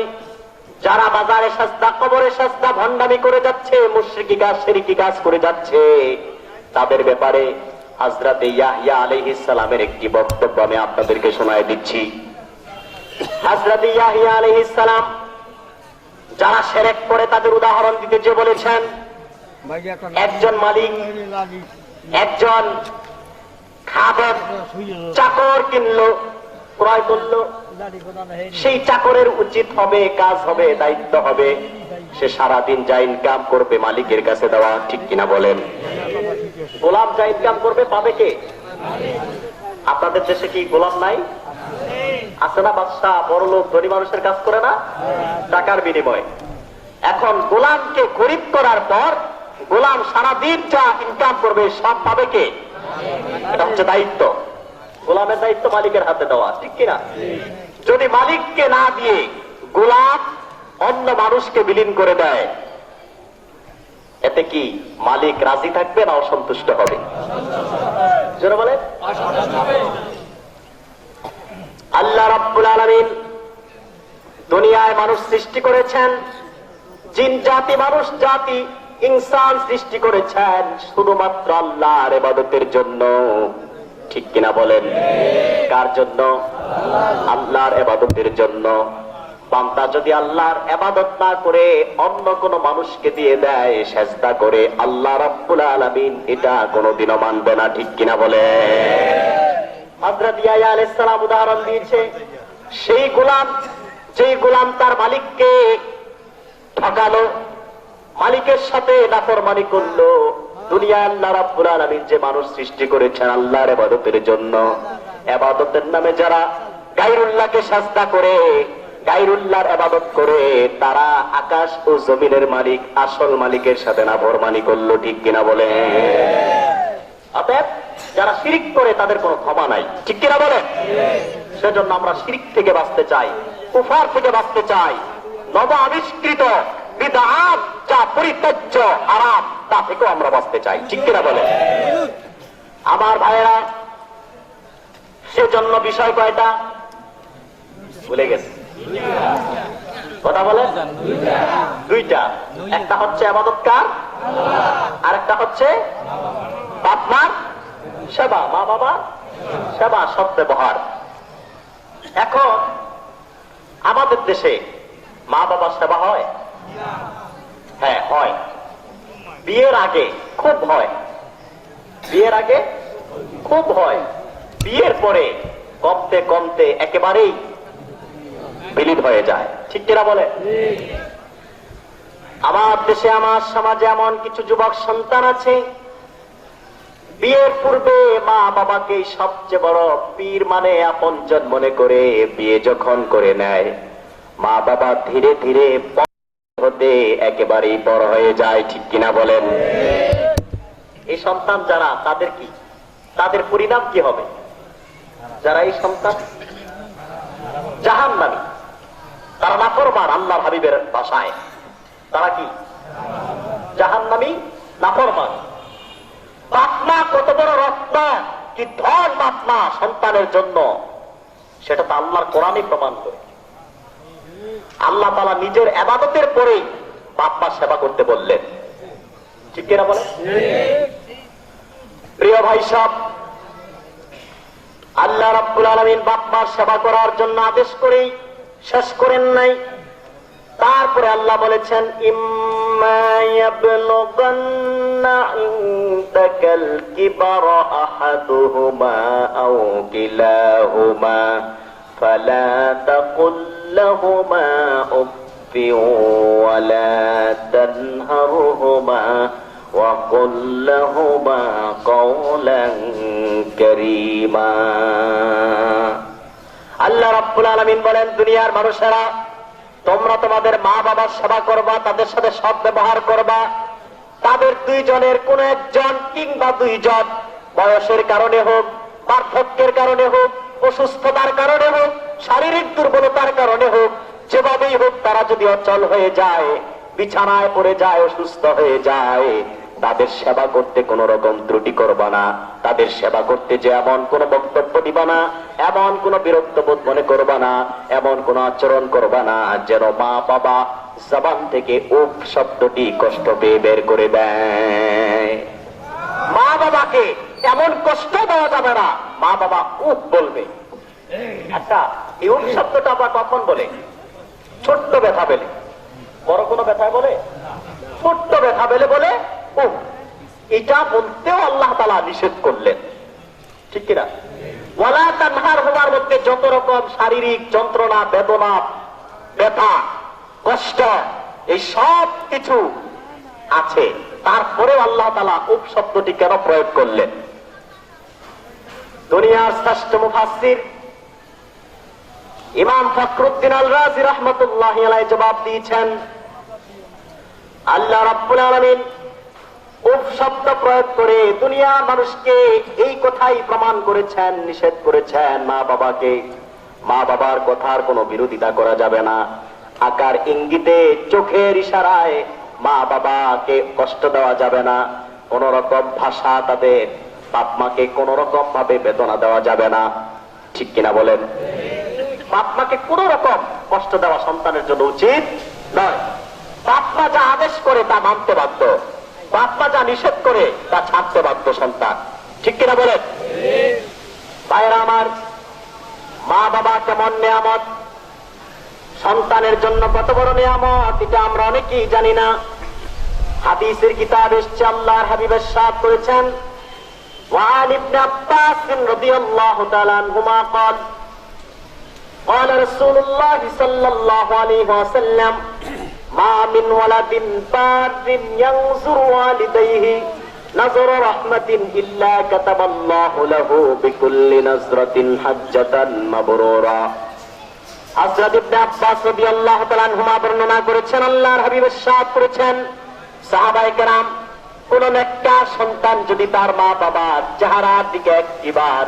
যারা বাজারে সাজদা, কবরে সাজদা, ভণ্ডামি করে যাচ্ছে, মুশরিকি কাজ, শিরকি কাজ করে যাচ্ছে, তাদের ব্যাপারে হযরত ইয়াহইয়া আলাইহিস সালামের একটি বক্তব্য আমি আপনাদেরকে শোনায় দিচ্ছি। হযরত ইয়াহইয়া আলাইহিস সালাম যারা শিরক করে তাদের উদাহরণ দিতে যে বলেছেন, একজন মালিক একজন খাদেম চাকর কিনলো, ক্রয় করলো, সেই চাকরের উচিত হবে, কাজ হবে, দায়িত্ব হবে, সে সারাদিন যা ইনকাম করবে মালিকের কাছে দেওয়া। ঠিক কিনা বলেন? গোলাম যা ইনকাম করবে পাবে কে? আপনাদের দেশে কি গোলাম নাই? আছে না? বাদশাহ, বড় লোক, ধনী মানুষের কাজ করে না টাকার বিনিময়ে। এখন গোলামকে গরিব করার পর গোলাম সারাদিন যা ইনকাম করবে সব পাবে কে? এটা হচ্ছে দায়িত্ব। গোলামের দায়িত্ব মালিকের হাতে দেওয়া। ঠিক কিনা? যদি মালিককে না দিয়ে গোলাম অন্য মানুষকে বিলীন করে দেয়, এতে কি মালিক রাজি থাকবে না অসন্তুষ্ট হবে? যারা বলে আল্লাহ রাব্বুল আলামিন দুনিয়ায় মানুষ সৃষ্টি করেছেন, জিন জাতি, মানুষ জাতি, ইনসান সৃষ্টি করেছেন শুধুমাত্র আল্লাহর ইবাদতের জন্য। ঠিক কিনা বলেন? কার জন্য? আল্লাহর ইবাদতের জন্য। বান্দা যদি আল্লাহর ইবাদত না করে অন্য কোন মানুষকে দিয়ে দেয়, সেজদা করে, আল্লাহ রাব্বুল আলামিন এটা কোনোদিনও মানবে না। ঠিক কিনা বলে? হযরত ইয়াহইয়া আলাইহিস সালাম উদাহরণ দিয়েছে, সেই গোলাম, যেই গোলাম তার মালিককে ঠকালো, মালিকের সাথে নাফরমানি করলো। দুনিয়া আল্লাহ রাব্বুল আলামিন যে মানুষ সৃষ্টি করেছেন আল্লাহর ইবাদতের জন্য, ইবাদতের নামে যারা গায়রুল্লাহকে সাজদা করে, গায়রুল্লাহর ইবাদত করে, তারা আকাশ ও জমিনের মালিক, আসল মালিকের সাথে নাফরমানি করলো। ঠিক কিনা বলে? অতএব যারা শিরিক করে তাদের কোনো ক্ষমা নাই। ঠিক কিনা বলে? সেজন্য আমরা শিরিক থেকে বাঁচতে চাই, কুফর থেকে বাঁচতে চাই। নব আবিষ্কৃত বিদআত যা পরিত্যাজ্য, হারাম, তা থেকেও আমরা বাঁচতে চাই, ঠিক কিনা বলেন? আমার ভাইয়েরা, সেজন্য বিষয় কয়টা ভুলে গেছে? কথা বলেন, দুইটা। একটা হচ্ছে ইবাদত কার, আর একটা হচ্ছে বাপ মার সেবা, মা বাবা সেবা, সৎ ব্যবহার। এখন আমাদের দেশে মা বাবার সেবা হয়? হ্যাঁ হয়। বিয়ের আগে খুব হয়, বিয়ের আগে খুব হয়, বিয়ের পরে কমতে কমতে একেবারেই বিলীন হয়ে যায়, ঠিক কিনা বলে? আমার দেশে, আমার সমাজে এমন কিছু যুবক সন্তান আছে, বিয়ের পূর্বে মা বাবাকে সবচেয়ে বড় পীর মানে আপনজন মনে করে বিয়ে যখন করে নেয়, মা বাবা ধীরে ধীরে হতে একেবারেই বড় হয়ে যায়, ঠিক কিনা বলেন? এই সন্তান যারা, তাদের কি, তাদের পরিণাম কি হবে? যারা এই সন্তান জাহান্নামী, তারা নাফরমান, আল্লাহর হাবিবের ভাষায় তারা কি জাহান্নামী, নাফরমান। বাপমা কত বড় রত্ন, কি ধন বাপমা সন্তানের জন্য, সেটা তো আল্লাহর কোরআনই প্রমাণ করে। আল্লাহ তাআলা নিজের ইবাদতের পরেই বাপমার সেবা করতে বললেন, ঠিক কিনা বলে? প্রিয় ভাই সব, আল্লাহ রাব্বুল আলামিন বাপমার সেবা করার জন্য আদেশ করেই শেষ করেন নাই। তারপরে আল্লাহ বলেছেন, ইম্মা ইয়াবলুগান্না ইনদাকাল কিবারা আহাদুহুমা আও কিলাহুমা ফালা তাকুল লাহুমা উফফিন ওয়ালা তানহারহুমা ওয়া কুল লাহুমা কাওলান কারীমা। আল্লাহ রাব্বুল আলামিন বলেন, দুনিয়ার মানুষেরা, তোমরা তোমাদের মা বাবার সেবা করবা, তাদের সাথে সৎ ব্যবহার করবা। তাদের দুইজনের কোন একজন কিংবা দুইজন বয়সের কারণে হোক, বার্ধক্যের কারণে হোক, অসুস্থতার কারণে হোক, শারীরিক দুর্বলতার কারণে হোক, যেভাবেই হোক তারা যদি অচল হয়ে যায়, বিছানায় পড়ে যায়, অসুস্থ হয়ে যায়, তাদের সেবা করতে কোন রকম ত্রুটি করবা না। তাদের সেবা করতে যে এমন কোন বক্তব্য দিবা না, এমন কোন বিরক্তবোধ মনে করবা না, এমন কোন আচরণ করবা না যেন মা বাবা জবান থেকে উফ শব্দটি কষ্ট পেয়ে বের করে দেয়। মা বাবাকে এমন কষ্ট দেওয়া যাবে না, মা বাবা উফ বলবে। আচ্ছা, এই উফ শব্দটা আবার কখন বলে? ছোট্ট ব্যথা পেলে, বড় কোনো ব্যথায় বলে? ছোট্ট ব্যথা পেলে বলে উফ। এটা বলতেও আল্লাহ তাআলা নিষেধ করলেন, ঠিক কিনা? ওয়ালা তানহারহুমার মধ্যে যত রকম শারীরিক যন্ত্রণা, বেদনা, ব্যথা, কষ্ট, এই সব কিছু আছে, তারপরেও আল্লাহ তাআলা উফ শব্দটি কেন প্রয়োগ করলেন? দুনিয়ার শ্রেষ্ঠ মুফাসসির ইমাম ফখরুদ্দিন আল রাজি রাহমাতুল্লাহি আলাইহি জবাব দিয়েছেন, আল্লাহ রাব্বুল আলামিন উফ শব্দ প্রয়োগ করে দুনিয়ার মানুষকে এই কথাই প্রমাণ করেছেন, নিষেধ করেছেন, মা বাবার কথার কোনো বিরোধিতা করা যাবে না। আকার ইঙ্গিতে, চোখের ইশারায় মা বাবাকে কষ্ট দেওয়া যাবে না। কোন রকম ভাষা তাদের বাপ মাকে কোন রকম ভাবে বেদনা দেওয়া যাবে না, ঠিক কিনা বলেন? বাপ মাকে কোন রকম কষ্ট দেওয়া সন্তানের জন্য উচিত নয়। বাপ মা যা আদেশ করে তা মানতে বাধ্য, বাপ মা যা নিষেধ করে তা ছাড়তে বাধ্য সন্তান, ঠিক কিনা বলেন? ভাইরা আমার, মা বাবা কেমন নিয়ামত, সন্তানের জন্য কত বড় নিয়ামত, এটা আমরা অনেকেই জানি না। হাদিসের কিতাব এসেছে, আল্লাহর হাবিব ইরশাদ করেছেন, وعن ابن عباس رضي الله تعالى عنهما قال قال رسول الله صلى الله عليه وسلم ما من ولد بار ينظر والديه نظر رحمة إلا كتب الله له بكل نظرة حجة مبرورا। হযরত ইবনে আব্বাস রাদিয়াল্লাহু তাআলা আনহুমা বর্ণনা করেছেন, আল্লাহর হাবিব ইরশাদ করেছেন, সাহাবায়ে কেরাম, কোন নেককার সন্তান যদি তার মা বাবার চেহারার দিকে একটিবার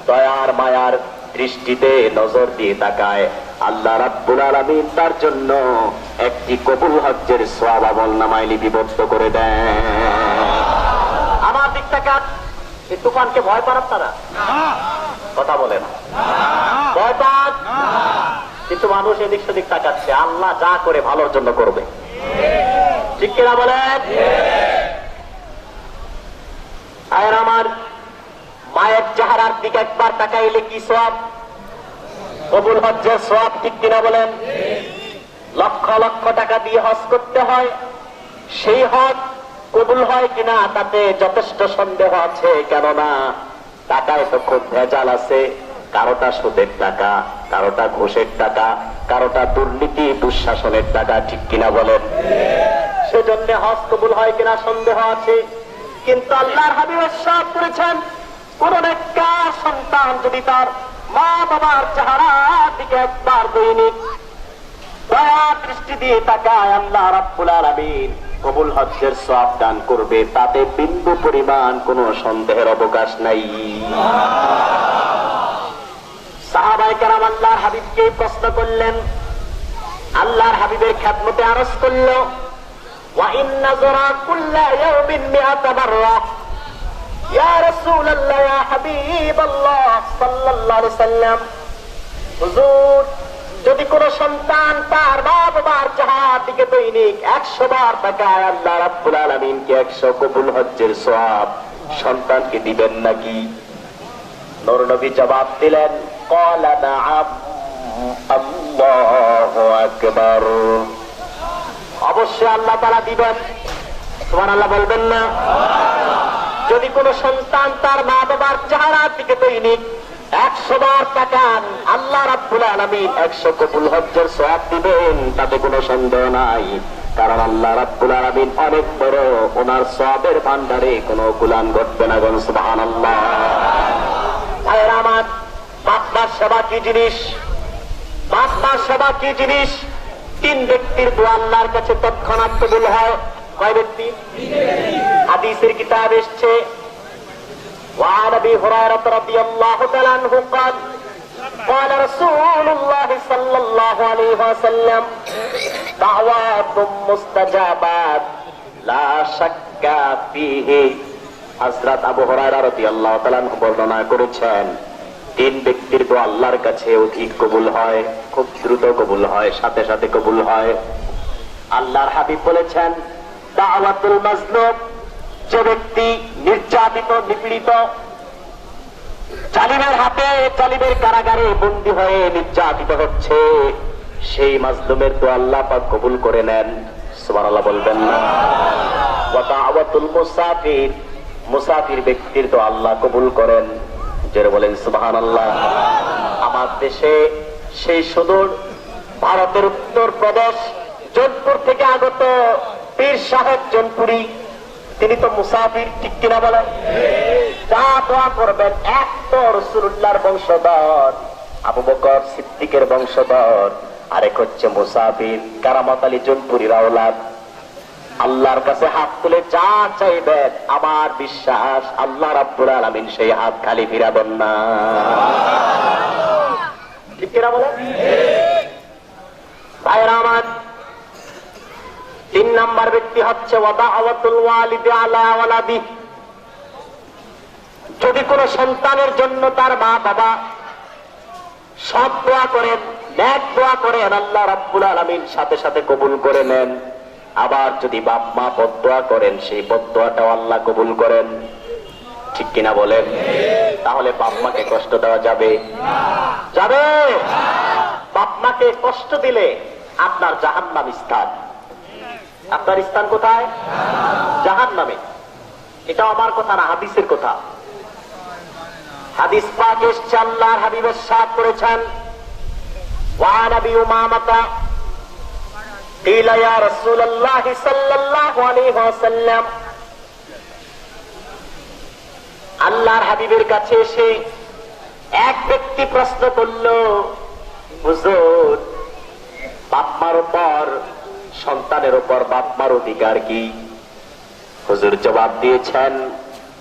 দয়ার মায়ার দৃষ্টিতে নজর দিয়ে তাকায়, আল্লাহ রাব্বুল আলামিন তার জন্য একটি কবুল হজ্জের সওয়াব আমলনামায় লিপিবদ্ধ করে দেন। আমার দিক থেকে এই তুফানকে ভয় পান আপনারা? কথা বলেন, ভয় পান? কিন্তু মানুষ এদিক সেদিক তাকাচ্ছে, আল্লাহ যা করে ভালোর জন্য করবে, ঠিক কিনা বলেন? আর আমার মায়ের চেহারার দিকে একবার তাকাইলে কি সওয়াব, কবুল হজ্জের সওয়াব, ঠিক কিনা বলেন? লক্ষ লক্ষ টাকা দিয়ে হজ করতে হয়, সেই হজ কবুল হয় কিনা তাতে যথেষ্ট সন্দেহ আছে। কেননা টাকায় তো খুব ভেজাল আছে, কারোটা সুদের টাকা, কারোটা ঘুষের টাকা, কারোটা দুর্নীতি দুঃশাসনের টাকা, ঠিক কিনা বলেন? সেজন্য হজ কবুল হয় কিনা সন্দেহ আছে। কিন্তু আল্লাহর হাবিব ইরশাদ করেছেন, কোন নেককার সন্তান যদি তার মা বাবার চেহারার দিকে একবার দৈনিক দয়া দৃষ্টি দিয়ে তাকায়, আল্লাহ রাব্বুল আলামিন কবুল হজ্জের সওয়াব দান করবে, তাতে বিন্দু পরিমাণ কোনো সন্দেহের অবকাশ নাই। সাহাবায়ে কেরাম আল্লাহর হাবিবকে প্রশ্ন করলেন, আল্লাহর হাবিবের খেদমতে আরজ করল, ওয়া ইন্না যরা কুল্লা ইয়াউমিন মিআতা মাররা, ইয়া রাসূলুল্লাহ ইয়া হাবিবাল্লাহ সাল্লাল্লাহু আলাইহি সাল্লাম, হুজুর যদি কোন সন্তান তার মা বাবার চেহারার দিকে দৈনিক 100 বার তাকায়, আল্লাহ রাব্বুল আলামিন কি 100 কবুল হজ্জের সওয়াব সন্তানকে দিবেন নাকি? নূর নবী জবাব দিলেন, ক্বালা নাআম, আল্লাহু আকবার, অবশ্যই আল্লাহ তাআলা দিবেন। সুবহানাল্লাহ বলবেন না? যদি কোন সন্তান তার মা বাবার চেহারার দিকে দৈনিক 100 বার তাকান, আল্লাহ রাব্বুল আলামিন 100 কবুল হজ্জের সওয়াব দিবেন, তাতে কোনো সন্দেহ নাই। কারণ আল্লাহ রাব্বুল আলামিন অনেক বড়, ওনার সওয়াবের ভান্ডারে কোনো কুলান ঘটবে না। সুবহানাল্লাহ। ভাইরা আমার, বাপ মার সেবা কি জিনিস? বাপ মার সেবা কি জিনিস? 3 ব্যক্তির দোয়া আল্লাহর কাছে তৎক্ষণাৎ কবুল হয়। কয় ব্যক্তি? হাদিসের কিতাব এসেছে, وعن ابي هريره رضي الله تعالى عنه قال قال رسول الله صلى الله عليه وسلم دعوات مستجابات لا شك فيه। হযরত আবু হুরায়রা রাদিয়াল্লাহু তাআলা আনহু বর্ণনা করেছেন, 3 ব্যক্তির দোয়া আল্লাহর কাছে অধিক কবুল হয়, খুব দ্রুত কবুল হয়, সাথে সাথে কবুল হয়। আল্লাহর হাবিব বলেছেন, দাওয়াতুল মাজলুম, যে ব্যক্তি নির্যাতিত নিপীড়িত, জালিমের হাতে জালিমের কারাগারে বন্দী হয়ে নির্যাতিত হচ্ছে, সেই মাজলুমের দোয়া আল্লাহ পাক কবুল করে নেন। সুবহানাল্লাহ বলবেন না? ওয়া দাওয়াতুল মুসাফির, মুসাফির ব্যক্তির দোয়া আল্লাহ কবুল করেন। যারা বলেন সুবহানাল্লাহ। আমার দেশে সেই সুদূর ভারতের উত্তর প্রদেশ জোধপুর থেকে আগত পীর সাহেব জনপুরি, তিনি তো মুসাফির, ঠিক কিনা বলেন? যা দোয়া করবেন, এক তো রাসূলুল্লাহর বংশধর আবু বকর সিদ্দিকের বংশধর, আরেক হচ্ছে মুসাফির কারামত আলী জনপুরীর আওলাদ। আল্লাহর কাছে হাত তুলে যা চাইবেন, আমার বিশ্বাস আল্লাহ রাব্বুল আলামিন সেই হাত খালি ফিরাবেন না। ঠিক কিনা বলেন? ভাইরা আমার, 3 নাম্বার ব্যক্তি হচ্ছে ওয়াদাওয়াতুল ওয়ালিদি আলা ওয়ালাদি। যদি কোন সন্তানের জন্য তার মা বাবা সৎ দোয়া করেন, নেক দোয়া করেন, আল্লাহ রাব্বুল আলামিন সাথে সাথে কবুল করে নেন। আবার যদি বাপ মা বদদোয়া করেন, সেই বদদোয়াটাও আল্লাহ কবুল করেন। ঠিক কিনা বলেন? তাহলে বাপ মাকে কষ্ট দেওয়া যাবে? যাবে? বাপ মাকে কষ্ট দিলে আপনার জাহান্নাম স্থান। আপনার স্থান কোথায়? জাহান্নামে। এটা আমার কথা না, হাদিসের কথা। হাদিস পাক এসেছে, আল্লাহর হাবিব ইরশাদ করেছেন, ওয়া নবী উমামাতা قيل يا رسول الله صلى الله عليه وسلم, আল্লাহর হাবিবের কাছে এসে এক ব্যক্তি প্রশ্ন করল, হুজুর, বাপ মার উপর, সন্তানের উপর বাপ মার অধিকার কি? হুজুর জবাব দিয়েছেন,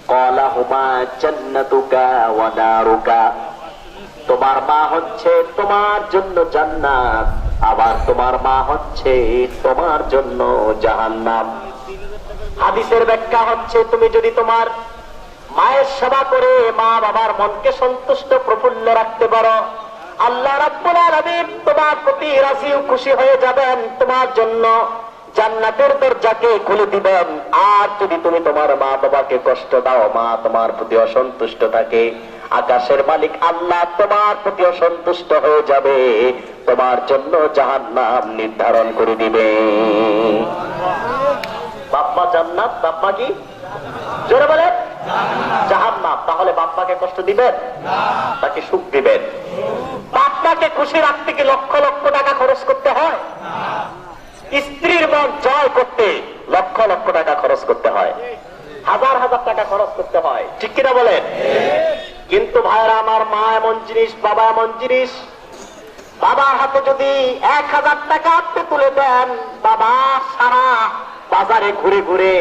ক্বালা হুমা জান্নাতুকা ওয়া নারুকা, তোমার মা হচ্ছে তোমার জন্য জান্নাত, আবার তোমার মা হচ্ছে তোমার জন্য জাহান্নাম। হাদিসের ব্যাখ্যা হচ্ছে, তুমি যদি তোমার মায়ের সেবা করে মা বাবার মনকে সন্তুষ্ট প্রফুল্ল রাখতে পারো, আল্লাহ রাব্বুল আলামিন তোমার প্রতি রাজি ও খুশি হয়ে যাবেন, তোমার জন্য জান্নাতের দরজাকে খুলে দিবেন। আর যদি তুমি তোমার মা বাবাকে কষ্ট দাও, মা তোমার প্রতি অসন্তুষ্ট থাকে, আকাশের মালিক আল্লাহ তোমার প্রতি অসন্তুষ্ট হয়ে যাবে, তোমার জন্য জাহান্নাম নির্ধারণ করে দিবে। বাপ্পা জান্নাত, বাপ্পা কি? জোরে বলে জাহান্নাম। তাহলে বাপ্পাকে কষ্ট দিবেন, তাকে সুখ দিবেন? বাপ্পাকে খুশি রাখতে কি লক্ষ লক্ষ টাকা খরচ করতে হয়? স্ত্রীর মন জয় করতে লক্ষ লক্ষ টাকা খরচ করতে হয়, হাজার হাজার টাকা খরচ করতে হয়, ঠিক কিনা বলেন? কিন্তু ভাইরা আমার, মা এমন জিনিস, বাবা এমন জিনিস, বাবার হাতে যদি 1000 টাকা আপনি তুলে দেন, বাবা সারা বাজারে ঘুরে ঘুরে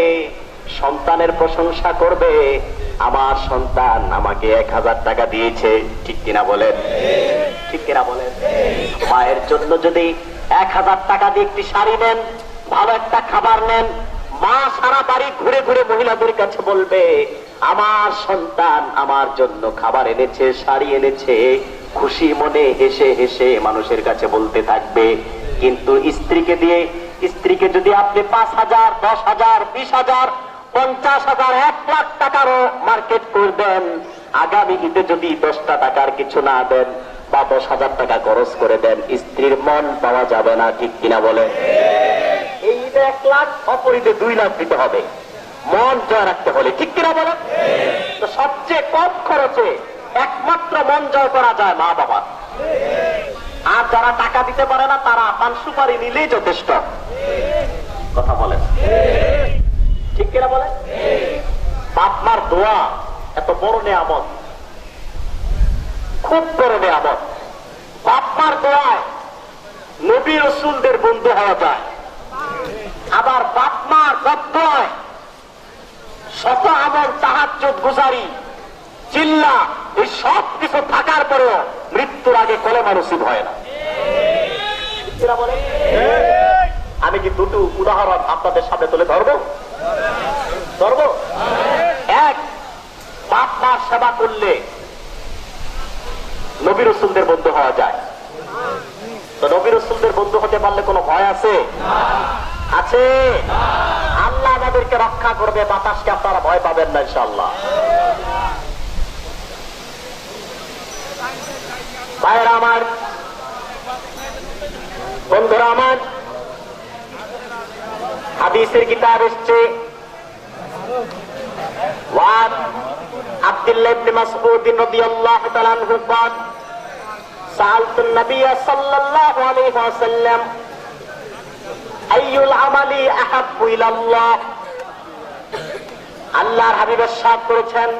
সন্তানের প্রশংসা করবে, আমার সন্তান আমাকে 1000 টাকা দিয়েছে, ঠিক কিনা বলেন? ঠিক কিনা বলেন? মায়ের জন্য যদি 1000 টাকা দিয়ে একটি শাড়ি নেন, ভালো একটা খাবার নেন, মা সারা বাড়ি ঘুরে ঘুরে মহিলাদের কাছে বলবে, আমার সন্তান আমার জন্য খাবার এনেছে, শাড়ি এনেছে, খুশি মনে হেসে হেসে মানুষের কাছে বলতে থাকবে। কিন্তু স্ত্রীকে যদি আপনি 5000, 10,000, 20,000, 50,000, 1 লাখ টাকারও মার্কেট করে দেন, আগামী ঈদে যদি 10টা টাকার কিছু না দেন বা 10,000 টাকা খরচ করে দেন, স্ত্রীর মন পাওয়া যাবে না, ঠিক কিনা বলে? এই ঈদে 1 লাখ, অপর ঈদে 2 লাখ দিতে হবে মন জয় রাখতে হলে, ঠিক কিনা বলে? তো সবচেয়ে কম খরচে একমাত্র মন জয় করা যায় মা বাবা। আর যারা টাকা দিতে পারে না, তারা পান সুপারি নিলেই যথেষ্ট। কথা বলেন, ঠিক কিনা বলে? বাপ মার দোয়া এত বড় নেয়ামত, খুব বড় নেয়ামত। বাপ মার দোয়ায় নবী রাসূলদের বন্ধু হওয়া যায়। আবার বাপ মার দোয়ায় শত আমল, তাহাজ্জুদ, গুজারি, চিল্লা, এই সব কিছু থাকার পরেও মৃত্যুর আগে কলেমা নসিব হয় না। আমি কি দুটো উদাহরণ আপনাদের সামনে তুলে ধরবো? এক, বাপ মার সেবা করলে নবী রাসূলদের বন্ধু হওয়া যায়। তো নবী রাসূলদের বন্ধু হতে পারলে কোনো ভয় আছে? আছে। আল্লাহ আমাদেরকে রক্ষা করবে, বাতাসকে আপনারা ভয় পাবেন না ইনশাআল্লাহ। ভাইরা আমার, বন্ধুরা আমার, হাদিসের কিতাব এসছে, ওয়ান আব্দুল্লাহ ইবনে মাসউদ রাদিয়াল্লাহু তাআলা আনহু قال سألت النبي صلى الله عليه وسلم أي العمل أحب إلى الله। আল্লাহর হাবিব ইরশাদ করেছেন,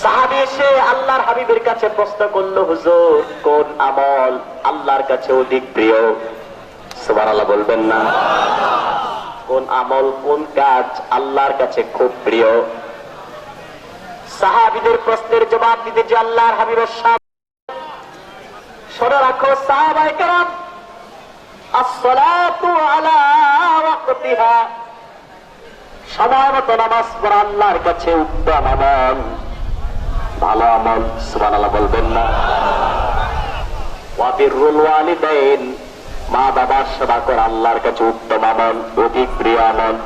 সাহাবী এসে আল্লাহর হাবিবের কাছে প্রশ্ন করলো, হুজুর, কোন আমল আল্লাহর কাছে অধিক প্রিয়? সুবহানাল্লাহ বলবেন না? কোন আমল, কোন কাজ আল্লাহর কাছে খুব প্রিয়? সাহাবীদের প্রশ্নের জবাব দিতে যে আল্লাহর হাবিব ইরশাদ, শুনে রাখো সাহাবায়ে কেরাম, আসসালাতু আলা ওয়াক্তিহা, সময় মতো নামাজ পড়া আল্লাহর কাছে উত্তম আমল, ভালো আমল। সুবহানাল্লাহ বলবেন না? ওয়া বিররুল ওয়ালিদাইন, মা বাবার সেবা করা আল্লাহর কাছে উত্তম আমল, অধিক প্রিয় আমল।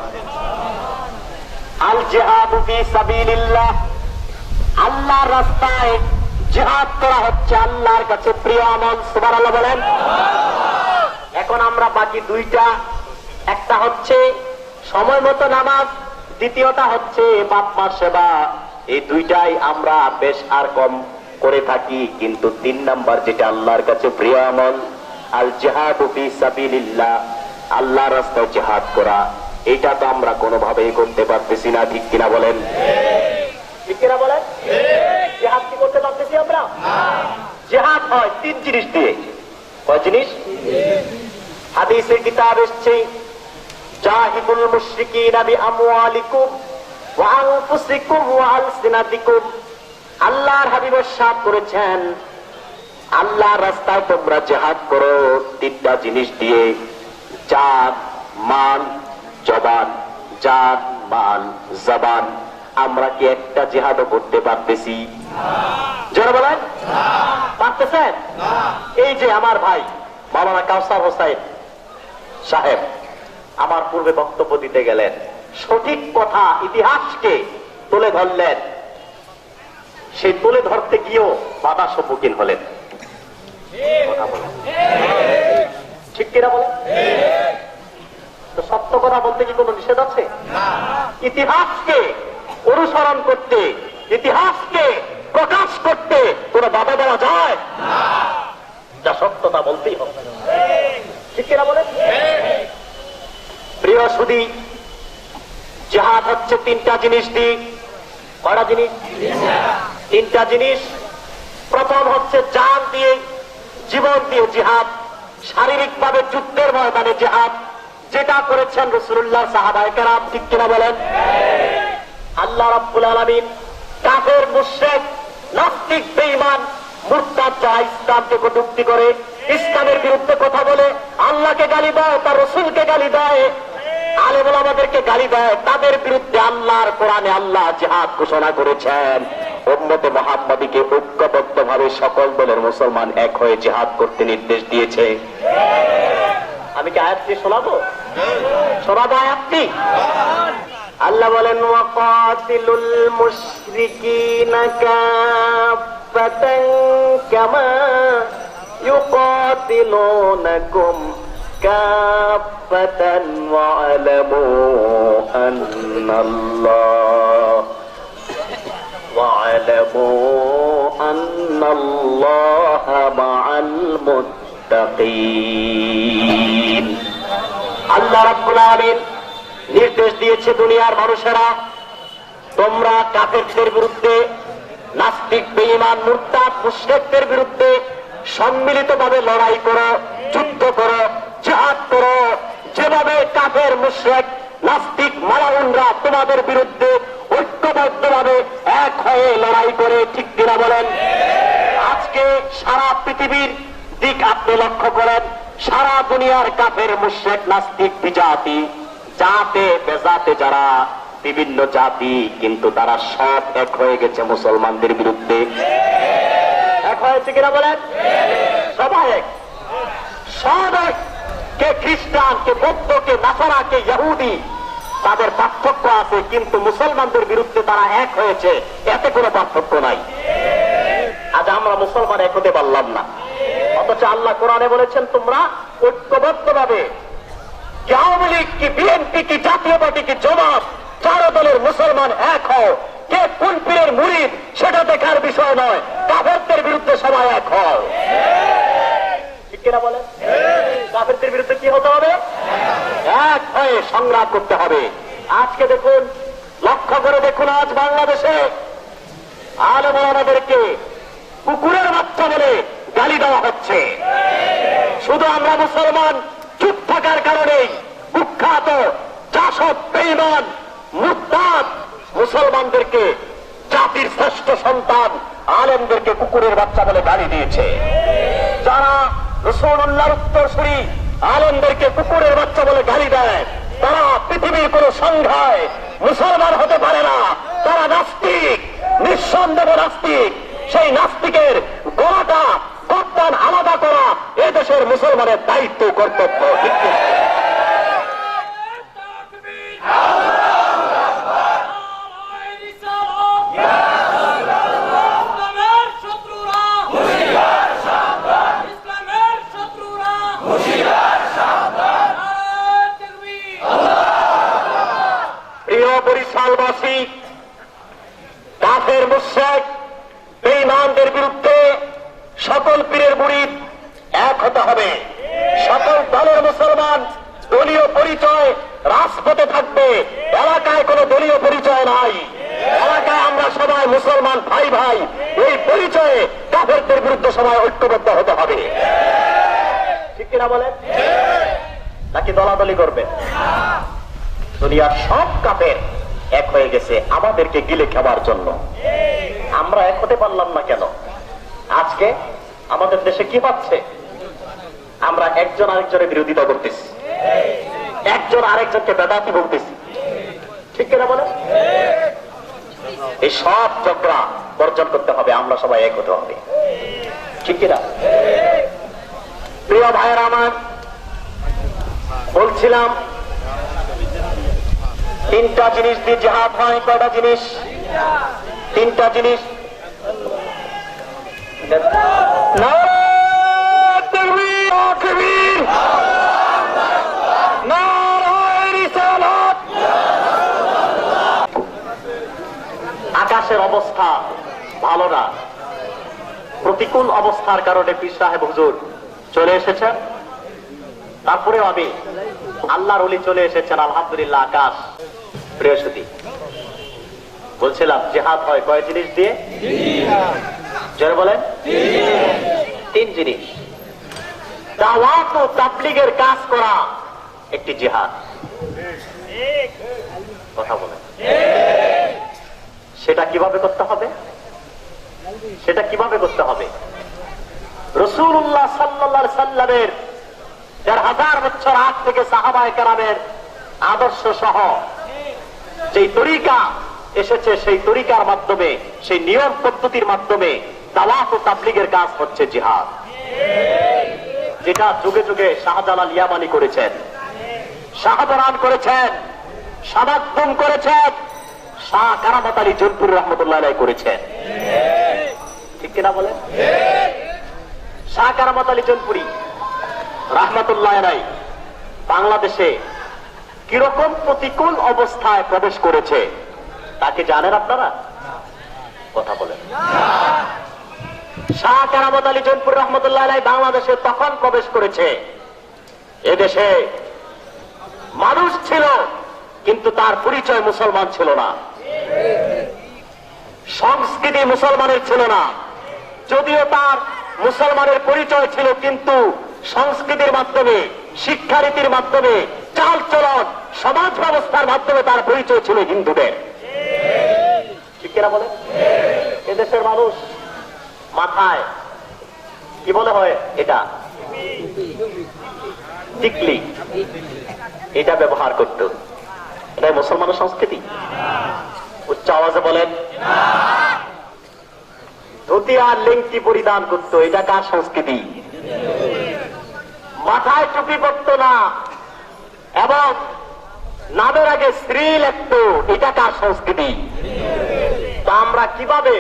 আল জিহাদু ফি সাবিলিল্লাহ, আল্লাহর রাস্তায় জিহাদ করা হচ্ছে আল্লাহর কাছে প্রিয় আমল। সুবহানাল্লাহ বলেন। এখন আমরা বাকি দুইটা, একটা হচ্ছে সময় মতো নামাজ, দ্বিতীয়টা হচ্ছে বাপ মার সেবা, এই দুইটাই আমরা বেশ আর কম করে থাকি। কিন্তু 3 নাম্বার যেটা আল্লাহর কাছে প্রিয় আমল, আল জিহাদু ফি সাবিলিল্লাহ, আল্লাহর রাস্তায় জিহাদ করা, এটা তো আমরা কোনোভাবেই করতে পারতেছি না, ঠিক কিনা বলেন? ঠিক কিনা বলেন? জিহাদ কি করতে পারতেছি আমরা? জিহাদ হয় 3 জিনিস দিয়ে। কয় জিনিস? হাদিসের কিতাব এসছে, জাহিদুল মুশরিকিনা বিআমওয়ালিকুম ওয়া আনফুসিকুম ওয়া আলসিনাতিকুম, আল্লাহর হাবিব সাপ করেছেন, আল্লাহর রাস্তায় তোমরা জিহাদ করো তিনটা জিনিস দিয়ে, জান, মাল, জবান। জান, মাল, জবান। আমরা কি একটা জিহাদও করতে পারতেছি? যারা বলেন পারতেছেন? এই যে আমার ভাই মাওলানা কাউসার হোসেন সাহেব আমার পূর্বে বক্তব্য দিতে গেলেন, সঠিক কথা ইতিহাসকে তুলে ধরলেন, সেই তুলে ধরতে গিয়েও বাধা সম্মুখীন হলেন। কথা বলেন ঠিক কিনা বলেন? তো সত্য কথা বলতে কি কোনো নিষেধ আছে? ইতিহাসকে অনুসরণ করতে, ইতিহাসকে প্রকাশ করতে কোনো বাধা দেওয়া যায়? যা সত্যতা বলতেই হবে, ঠিক কিনা বলেন? প্রিয় সুধী, জিহাদ হচ্ছে তিনটা জিনিস দিয়ে। কয়টা জিনিস? তিনটা জিনিস। প্রথম হচ্ছে জান দিয়ে, জীবন দিয়ে জিহাদ, শারীরিক ভাবে যুদ্ধের ময়দানে জিহাদ, যেটা করেছেন রাসূলুল্লাহ সাহাবায়ে কেরাম, ঠিক কিনা বলেন? আল্লাহ রাব্বুল আলামিন কাফের, মুশরিক, নাস্তিক, বেঈমান, মুরতাদ যারা ইসলামকে কটূক্তি করে, ইসলামের বিরুদ্ধে কথা বলে, আল্লাহকে গালি দেয়, তার রাসূলকে গালি দেয়, আলেম ওলামাদেরকে গালি দেয়, তাদের বিরুদ্ধে আল্লাহর কোরআনে আল্লাহ জিহাদ ঘোষণা করেছেন। উম্মতে মুহাম্মাদীকে ঐক্যবদ্ধভাবে সকল দলের মুসলমান এক হয়ে জিহাদ করতে নির্দেশ দিয়েছে। আমি কি আয়াতটি শোনাবো? শোনাবো আয়াতটি? আল্লাহ বলেন, ওয়াকাতিলুল মুশরিকিনা কাফাতান কামা ইউকাতিলুনাকুম কাফাতান ওয়া'লামু আন্নাল্লাহা মা'আল মুত্তাকিন। আল্লাহ রাব্বুল আলামিন নির্দেশ দিয়েছে, দুনিয়ার মানুষেরা তোমরা কাফেরদের বিরুদ্ধে, নাস্তিক, বেঈমান, মুরতাদ, মুশরিকদের বিরুদ্ধে সম্মিলিতভাবে লড়াই করো, যুদ্ধ করো, জিহাদ করো। যেভাবে কাফের, মুশরিক, নাস্তিক, মালাউনরা তোমাদের বিরুদ্ধে ঐক্যবদ্ধভাবে এক হয়ে লড়াই করে, ঠিক কিনা বলেন? আজকে সারা পৃথিবীর দিক আপনি লক্ষ্য করেন, সারা দুনিয়ার কাফের, মুশরিক, নাস্তিক, বিজাতি, জাতে বেজাতে যারা বিভিন্ন জাতি, কিন্তু তারা সব এক হয়ে গেছে মুসলমানদের বিরুদ্ধে। এক হয়েছে কিনা বলেন? সবাই এক, সব এক। কে খ্রিস্টান, কে বৌদ্ধ, কে নাসারা, কে ইহুদি, তাদের পার্থক্য আছে, কিন্তু মুসলমানদের বিরুদ্ধে তারা এক হয়েছে, এতে কোনো পার্থক্য নাই। আজ আমরা মুসলমান এক হতে পারলাম না, অথচ আল্লাহ কোরআনে বলেছেন তোমরা ঐক্যবদ্ধভাবে, আওয়ামী লীগ কি, বিএনপি কি, জাতীয় পার্টি কি, জমাত, চার দলের মুসলমান এক হও। কে কোন পীরের মুরিদ সেটা দেখার বিষয় নয়, কাফেরদের বিরুদ্ধে সবাই এক হও। ঠিক কিনা বলেন? কাফেরদের বিরুদ্ধে কি হতে হবে? এক হয়ে সংগ্রাম করতে হবে। আজকে দেখুন, লক্ষ্য করে দেখুন, আজ বাংলাদেশে আলেম ওলামাদেরকে কুকুরের বাচ্চা বলে গালি দেওয়া হচ্ছে। শুধু আমরা মুসলমান চুপ থাকার কারণে কুখ্যাত জাসদ, বেঈমান, মুরতাদ মুসলমানদেরকে, জাতির শ্রেষ্ঠ সন্তান আলেমদেরকে কুকুরের বাচ্চা বলে গালি দিয়েছে। যারা রাসূলুল্লাহর উত্তরসূরি আলেমদেরকে কুকুরের বাচ্চা বলে গালি দেয়, তারা পৃথিবীর কোন সংখ্যায় মুসলমান হতে পারে না। তারা নাস্তিক, নিঃসন্দেহ নাস্তিক। সেই নাস্তিকের গলাটা, গর্দান আলাদা করা এদেশের মুসলমানের দায়িত্ব, কর্তব্য। ঠিক কি? বরিশালবাসী কাফের, মুশরিক, বেঈমানদের বিরুদ্ধে সকল পীরের মুরিদ এক হতে হবে। সকল দলের মুসলমান দলীয় পরিচয় রাজপথে থাকবে, এলাকায় কোনো দলীয় পরিচয় নাই। এলাকায় আমরা সবাই মুসলমান ভাই ভাই, এই পরিচয়ে কাফেরদের বিরুদ্ধে সবাই ঐক্যবদ্ধ হতে হবে। ঠিক কিনা বলেন? নাকি দলাদলি করবে? দুনিয়ার সব কাফের এক হয়ে গেছে আমাদেরকে গিলে খাবার জন্য। আমরা এক হতে পারলাম না কেন? আজকে আমাদের দেশে কি হচ্ছে? আমরা একজন আরেকজনের বিরোধিতা করতেছি, একজন আরেকজনকে বেদাতি বলতেছি, ঠিক কিনা বলে? এই সব ঝগড়া বর্জন করতে হবে, আমরা সবাই এক হতে হবে, ঠিক কিনা? প্রিয় ভাইয়েরা আমার, বলছিলাম তিনটা জিনিস দিয়ে জিহাদ হয়। কয়টা জিনিস? তিনটা জিনিস। নারায়ে তাকবীর, তাকবীর, নারায়ে রিসালাত। আকাশের অবস্থা ভালো না, প্রতিকূল অবস্থার কারণে পীর সাহেব হুজুর চলে এসেছেন। তারপরেও আমি আল্লাহর ওলি চলে এসেছেন, আলহামদুলিল্লাহ। আকাশ বৃহস্পতি বলছিলাম জিহাদ হয় কয় জিনিস দিয়ে? জোরে বলেন। তিন জিনিস। দাওয়াত ও তাবলীগের কাজ করা একটি জিহাদ। কথা বলেন, সেটা কিভাবে করতে হবে? সেটা কিভাবে করতে হবে? রাসূলুল্লাহ সাল্লাল্লাহু আলাইহি সাল্লামের ১,৫০০ বছর আগ থেকে সাহাবায়ে কেরামের আদর্শ সহ যেই তরিকা এসেছে, সেই তরিকার মাধ্যমে, সেই নিয়ম পদ্ধতির মাধ্যমে দাওয়াত ও তাবলীগের কাজ হচ্ছে জিহাদ, যেটা যুগে যুগে শাহজালাল ইয়ামানি করেছেন, শাহজালাল করেছেন, শামাদ্দুম করেছেন, শাহ কারামত আলী জৌনপুরী রহমতুল্লাহ আলাইহি করেছেন, ঠিক কিনা বলেন? শাহ কারামত আলী জৌনপুরী রহমতুল্লাহ আলাইহি বাংলাদেশে কিরকম প্রতিকূল অবস্থায় প্রবেশ করেছে তাকে জানেন আপনারা? কথা বলেন। শাহ কারামত আলী জৌনপুরী রহমতুল্লাহ আলাইহি বাংলাদেশে তখন প্রবেশ করেছে, এদেশে মানুষ ছিল কিন্তু তার পরিচয় মুসলমান ছিল না, সংস্কৃতি মুসলমানের ছিল না। যদিও তার মুসলমানের পরিচয় ছিল, কিন্তু সংস্কৃতির মাধ্যমে, শিক্ষারীতির মাধ্যমে, চাল চলন, সমাজ ব্যবস্থার মাধ্যমে তার পরিচয় ছিল হিন্দুদের, ঠিক কিনা বলে? এদেশের মানুষ মাথায় কি বলে হয়, এটা টিকলি, এটা ব্যবহার করত। এটা মুসলমানের সংস্কৃতি? উচ্চ আওয়াজে বলেন। ধুতি আর লেংটি পরিধান করতো, এটা কার সংস্কৃতি? মাথায় টুপি পরতো না এবং নামের আগে স্ত্রী লিখতো, এটা কার সংস্কৃতি? তা আমরা কিভাবে,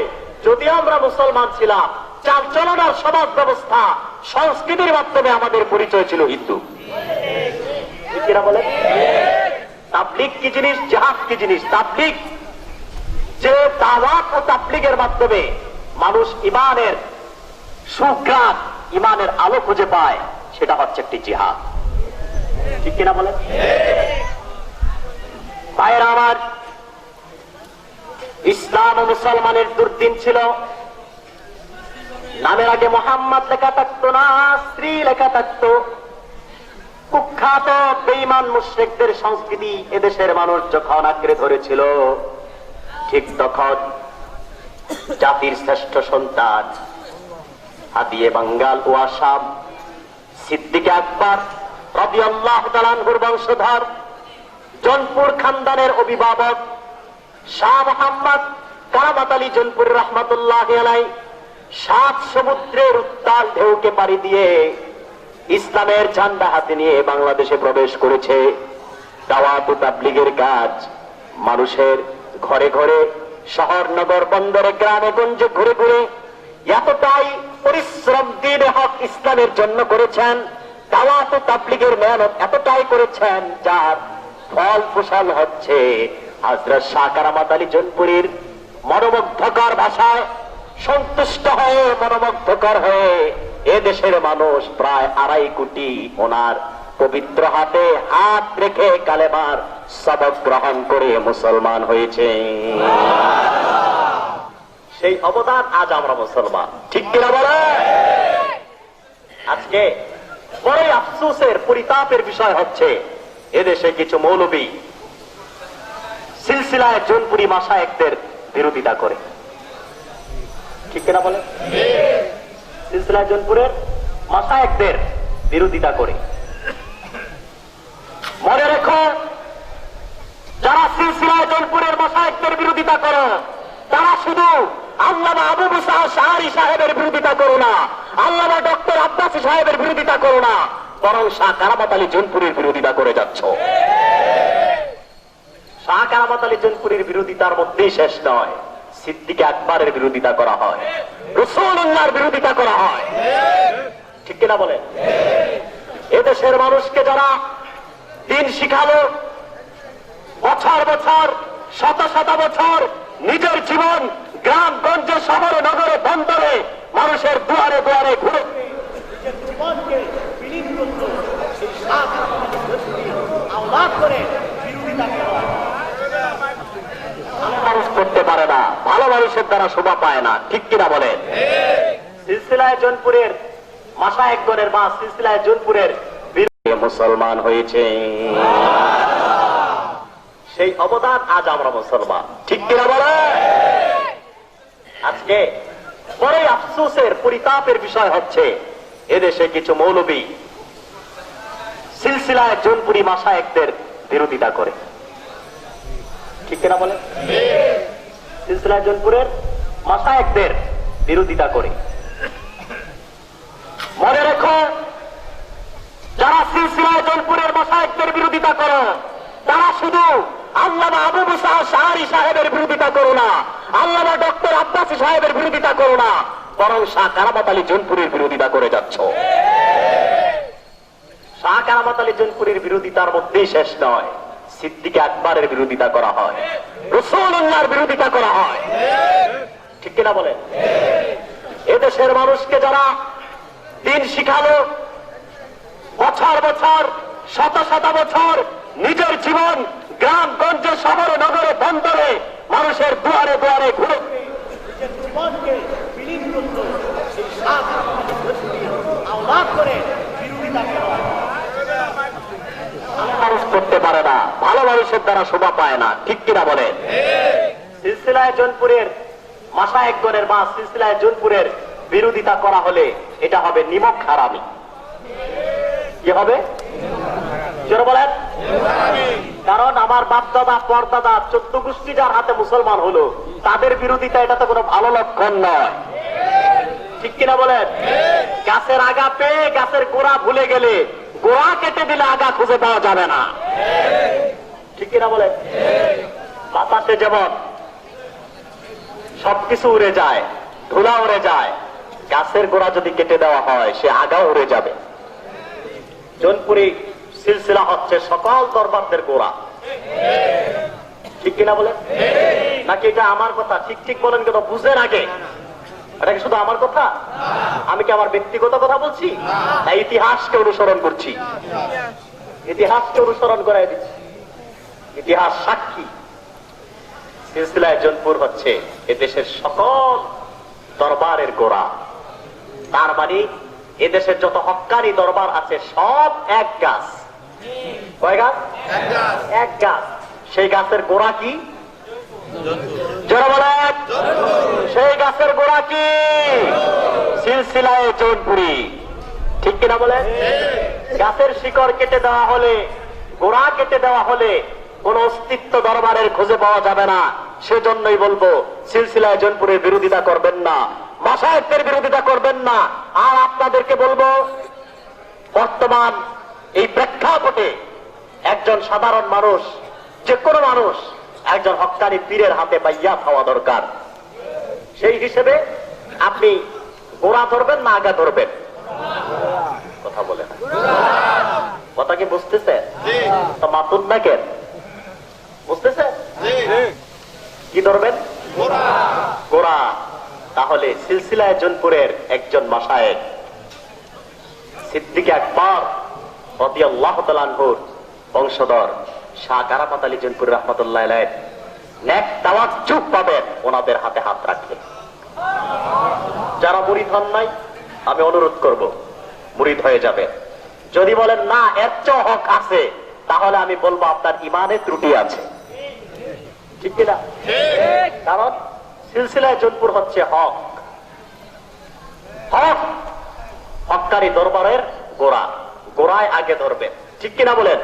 যদিও আমরা মুসলমান ছিলাম, চালচলন আর সমাজ ব্যবস্থা, সংস্কৃতির মাধ্যমে আমাদের পরিচয় ছিল হিন্দু, ঠিক কিনা বলেন? তাবলীগ কি জিনিস, জিহাদ কি জিনিস? তাবলীগ, যে দাওয়াত ও তাবলীগের মাধ্যমে মানুষ ইমানের সুঘ্রাণ, ইমানের আলো খুঁজে পায়, সেটা হচ্ছে একটি জিহাদ, ঠিক কিনা বলেন? ভাইয়েরা আমার, ইসলাম ও মুসলমানের দুর্দিন ছিল, নামের আগে মোহাম্মদ লেখা থাকতো না, স্ত্রী লেখা থাকতো। কুখ্যাত বেঈমান মুশরিকদের সংস্কৃতি এদেশের মানুষ যখন আঁকড়ে ধরেছিল, ঠিক তখন জাতির শ্রেষ্ঠ সন্তান হাদিয়ে বাঙ্গাল ও আসাম সিদ্দিক আকবর রাদিয়াল্লাহু তাআলা আনহুর বংশধর, জৌনপুর খানদানের অভিভাবক শাহ মোহাম্মদ কারামত আলী জৌনপুরী রহমতুল্লাহি আলাইহি ৭ সমুদ্রের উত্তাল ঢেউকে পাড়ি দিয়ে ইসলামের ঝান্ডা হাতে নিয়ে বাংলাদেশে প্রবেশ করেছে। দাওয়াত ও তাবলীগের কাজ মানুষের ঘরে ঘরে, শহর নগর বন্দরে, গ্রামে গঞ্জে ঘুরে ঘুরে এতটাই পরিশ্রম দ্বীন হক ইসলামের জন্য করেছেন, দাওয়াত ও তাবলীগের মেহনত এতটাই করেছেন, যার ফল ফসল হচ্ছে হযরত শাহ কারামত আলী জৌনপুরীর মনোমুগ্ধকর ভাষায় সন্তুষ্ট হয়ে, মনোমুগ্ধকর হয়ে এদেশের মানুষ প্রায় ২.৫ কোটি ওনার পবিত্র হাতে হাত রেখে কালেমার সবক গ্রহণ করে মুসলমান হয়েছে। সেই অবদান আজ আমরা মুসলমান, ঠিক কিনা বলে? আজকে বড়ই আফসোসের, পরিতাপের বিষয় হচ্ছে, এদেশে কিছু মৌলবী সিলসিলায় জৌনপুরী মাশায়েখদের বিরোধিতা করে। ঠিক কিনা বলে? সিলসিলা জৌনপুরের মাশায়েখদের বিরোধিতা করে। মনে রেখো, যারা সিলসিলা জৌনপুরের মাশায়েখদের বিরোধিতা করো, তারা শুধু আল্লামা আবু মুসা আশআরী সাহেবের বিরোধিতা করো না, আল্লামা ডক্টর আব্বাসী সাহেবের বিরোধিতা করো না, বরং শাহ কারামত আলী জৌনপুরের বিরোধিতা করে যাচ্ছ। শাহ কারামত আলী জৌনপুরের বিরোধিতার মধ্যেই শেষ নয়, সিদ্দিক আকবরের বিরোধিতা করা হয়, রাসূলুল্লাহর বিরোধিতা করা হয়। ঠিক কিনা বলে? এদেশের মানুষকে যারা দিন শিখালো, বছর বছর শত শত বছর নিজের জীবন গ্রামগঞ্জে শহরে নগরে বন্দরে মানুষের দুয়ারে দুয়ারে ঘুরে জীবনকে বিলীন করতো, সেই শাহ আওলাদ করে বিরোধিতা করা মানুষ করতে পারে না, ভালো মানুষের দ্বারা শোভা পায় না। ঠিক কিনা বলে? সিলসিলায়ে জৌনপুরের মাশায়েখগণের বা সিলসিলায়ে জৌনপুরের বিরুদ্ধে মুসলমান হয়েছে, সেই অবদান আজ আমরা মুসলমান। ঠিক কিনা বলে? আজকে বড় আফসোসের পরিতাপের বিষয় হচ্ছে, এদেশে কিছু মৌলবী সিলসিলায়ে জৌনপুরি মাশায়েখদের বিরোধিতা করে। ঠিক কিনা বলে? সিলসিলায়ে জৌনপুরের মাশায়েখদের বিরোধিতা করে। মনে রেখো, যারা সিলসিলায়ে জৌনপুরের মাশায়েখদের বিরোধিতা করো, তারা শুধু আল্লামা আবু মুসা আশআরী সাহেবের বিরোধিতা করো না, আল্লামা ডক্টর আব্বাসী সাহেবের বিরোধিতা করো না, বরং শাহ কারামত আলী জৌনপুরের বিরোধিতা করে যাচ্ছ। শাহ কারামত আলী জৌনপুরের বিরোধিতার মধ্যেই শেষ নয়, সিদ্দিক আকবরের বিরোধিতা করা হয়, রাসূলুল্লাহর বিরোধিতা করা হয়। ঠিক কিনা বলে? এদেশের মানুষকে যারা দিন শিখালো, বছর বছর শত শত বছর নিজের জীবন গ্রামগঞ্জে শহরে নগরে বন্দরে মানুষের দুয়ারে দুয়ারে ঘুরে জীবনকে বিলীন করতো, সেই শাহ আওলাদ করে বিরোধিতা করা মানুষ করতে পারে না, ভালো মানুষের দ্বারা শোভা পায় না। ঠিক কিনা বলে? সিলসিলায়ে জৌনপুরের মাশায়েখগণের বা সিলসিলায়ে জৌনপুরের বিরোধিতা করা হলে এটা হবে নিমক হারামি। কি হবে? জোরে বলেন। কারণ আমার বাপ দাদা পরদাদা 14 গোষ্ঠী যার হাতে মুসলমান হলো, তাদের বিরোধিতা এটা তো কোনো ভালো লক্ষণ নয়। ঠিক কিনা বলেন? গাছের আগা পেয়ে গাছের গোড়া ভুলে গেলে গোড়া কেটে দিলে আগা খুঁজে পাওয়া যাবে না। ঠিক কিনা বলেন? বাতাসে যেমন সবকিছু উড়ে যায়, ধুলা উড়ে যায়, গাছের গোড়া যদি কেটে দেওয়া হয় সে আগা উড়ে যাবে। জৌনপুরি সিলসিলা হচ্ছে সকল দরবারদের গোড়া। ঠিক কিনা বলেন? নাকি এটা আমার কথা? ঠিক ঠিক বলেন কেন? বুঝেন আগে, এটা কি শুধু আমার কথা? আমি কি আমার ব্যক্তিগত কথা বলছি? না, ইতিহাসকে অনুসরণ করছি, ইতিহাসকে অনুসরণ করাই দিচ্ছি। ইতিহাস সাক্ষী, সিলসিলায়ে জৌনপুর হচ্ছে এদেশের সকল দরবারের গোড়া। তার মানে এদেশের যত হক্কানি দরবার আছে সব এক গাছ। কয় গাছ? এক গাছ। সেই গাছের গোড়া কি? যারা বলেন, সেই গাছের গোড়া কি? সিলসিলায়ে জৌনপুরি। ঠিক কিনা বলে? গাছের শিকড় কেটে দেওয়া হলে, গোড়া কেটে দেওয়া হলে কোন অস্তিত্ব দরবারের খুঁজে পাওয়া যাবে না। সেজন্যই বলবো, সিলসিলায়ে জৌনপুরের বিরোধিতা করবেন না, মাশায়েখদের বিরোধিতা করবেন না। আর আপনাদেরকে বলবো, বর্তমান এই প্রেক্ষাপটে একজন সাধারণ মানুষ, যে কোনো মানুষ একজন হক্কানি পীরের হাতে বাইয়াত হওয়া দরকার। সেই হিসেবে আপনি গোড়া ধরবেন না আগা ধরবেন? কথা বলেন, কথা কি বুঝতেছে? তো মাতুন না কেন? বুঝতেছে? কি ধরবেন? গোড়া। তাহলে সিলসিলায়ে জৌনপুরের একজন মাশায়েখ সিদ্দিক আকবর রাদিয়াল্লাহু তাআলা আনহুর বংশধর শাহ কারামত আলী জৌনপুরি রাহমাতুল্লাহ আলাইহি নেক তাওয়াজ্জুহ পাবেন ওনাদের হাতে হাত রাখলে। যারা মুরিদ হন নাই, আমি অনুরোধ করব মুরিদ হয়ে যাবেন। যদি বলেন না এর চেয়ে হক আছে, তাহলে আমি বলবো আপনার ইমানে ত্রুটি আছে। ঠিক কিনা? কারণ সিলসিলায়ে জৌনপুর হচ্ছে হক, হক হক্কারি দরবারের গোড়া, গোড়ায় আগে ধরবে, ঠিক কিনা বলেন?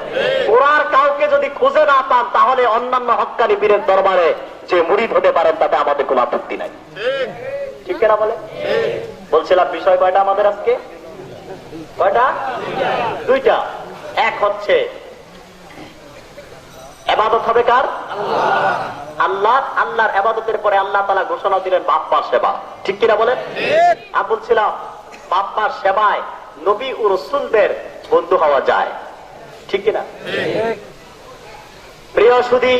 গোড়ার কাউকে যদি খুঁজে না পান তাহলে অন্যান্য হক্কারি পীরের দরবারে যে মুরিদ হতে পারেন তাতে আমাদের কোনো আপত্তি নাই, ঠিক কিনা বলেন? বলছিলাম বিষয় কয়টা আমাদের আজকে? কয়টা? দুইটা। এক হচ্ছে ইবাদত হবে কার? আল্লাহ। আল্লাহর ইবাদতের পরে আল্লাহ তাআলা ঘোষণা দিলেন বাপ্পার সেবা, ঠিক কিনা বলেন? আমি বলছিলাম বাপ্পার সেবায় নবী ও রাসূলদের বন্ধু হওয়া যায়, ঠিক কিনা? প্রিয় সুধী,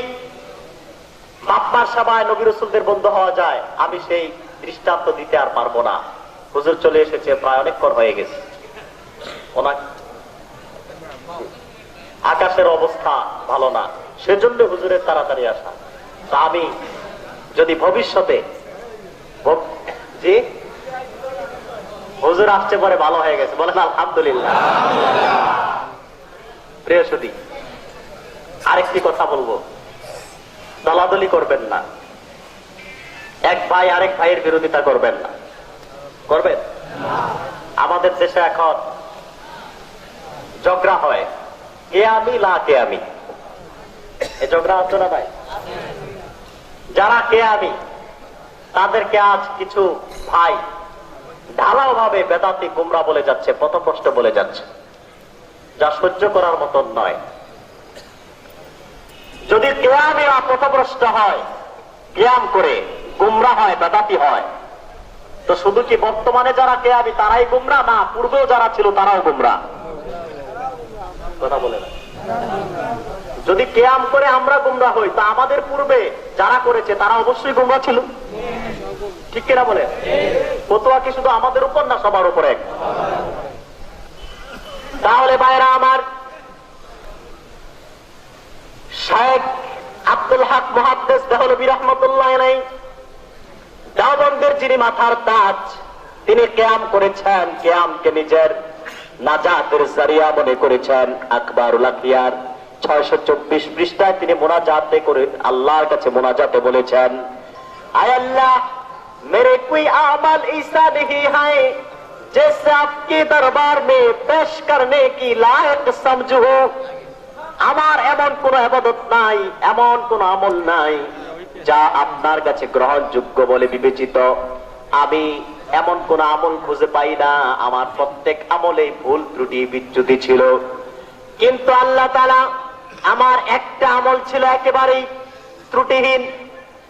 বাপ্পার সেবায় নবী রাসূলদের বন্ধু হওয়া যায়। আমি সেই দৃষ্টান্ত দিতে আর পারবো না, হুজুর চলে এসেছে, প্রায় অনেকক্ষণ হয়ে গেছে। আকাশের অবস্থা ভালো না, সেজন্য হুজুরের তাড়াতাড়ি আসা। তা আমি যদি ভবিষ্যতে যে হুজুর আসতে পরে ভালো হয়ে গেছে, বলেন আলহামদুলিল্লাহ। প্রিয় সুধী, আরেকটি কথা বলবো, দলাদলি করবেন না, এক ভাই আরেক ভাইয়ের বিরোধিতা করবেন না, করবেন? আমাদের দেশে এখন ঝগড়া হয়, কে আমি লা কে আমি, এই ঝগড়া হচ্ছে না ভাই? যারা কে আমি তাদেরকে আজ কিছু ভাই ঢালাও ভাবে বেদাতি গুমরা বলে যাচ্ছে, পথভ্রষ্ট বলে যাচ্ছে, যা সহ্য করার মতন নয়। যদি কেয়ামিরা পথভ্রষ্ট হয়, কিয়াম করে গুমরা হয়, বেদাতি হয়, তো শুধু কি বর্তমানে যারা কেয়ামি তারাই গুমরা, না পূর্বেও যারা ছিল তারাও গুমরা? কথা বলে না। যদি কিয়াম করে আমরা গুমরা হই, তা আমাদের পূর্বে যারা করেছে তারা অবশ্যই গুমরা ছিল, ঠিক কিনা বলে? ফতোয়া কি শুধু আমাদের উপর না সবার উপর এক? তাহলে ভাইরা আমার, শেখ আব্দুল হক মুহাদ্দিস দেহলভী রাহমাতুল্লাহ আলাইহি, দেওবন্দের যিনি মাথার তাজ, তিনি কিয়াম করেছেন, কিয়ামকে নিজের নাজাতের জারিয়া মনে করেছেন। আকবরুল আখিয়ার 624 পৃষ্ঠায় তিনি মোনাজাতে করে আল্লাহর কাছে মোনাজাতে বলেছেন, আয় আল্লাহ, मेरे कोई अमल ऐसा नहीं है जैसे आपके दरबार में पेश करने की लायक समझो। আমার এমন কোন ইবাদত নাই, এমন কোন আমল নাই যা আপনার কাছে গ্রহণযোগ্য বলে বিবেচিত। আমি এমন কোন আমল খুঁজে পাই না, আমার প্রত্যেক আমলেই ভুল ত্রুটি বিচ্যুতি ছিল, কিন্তু আল্লাহ তাআলা আমার একটা আমল ছিল একেবারেই ত্রুটিহীন,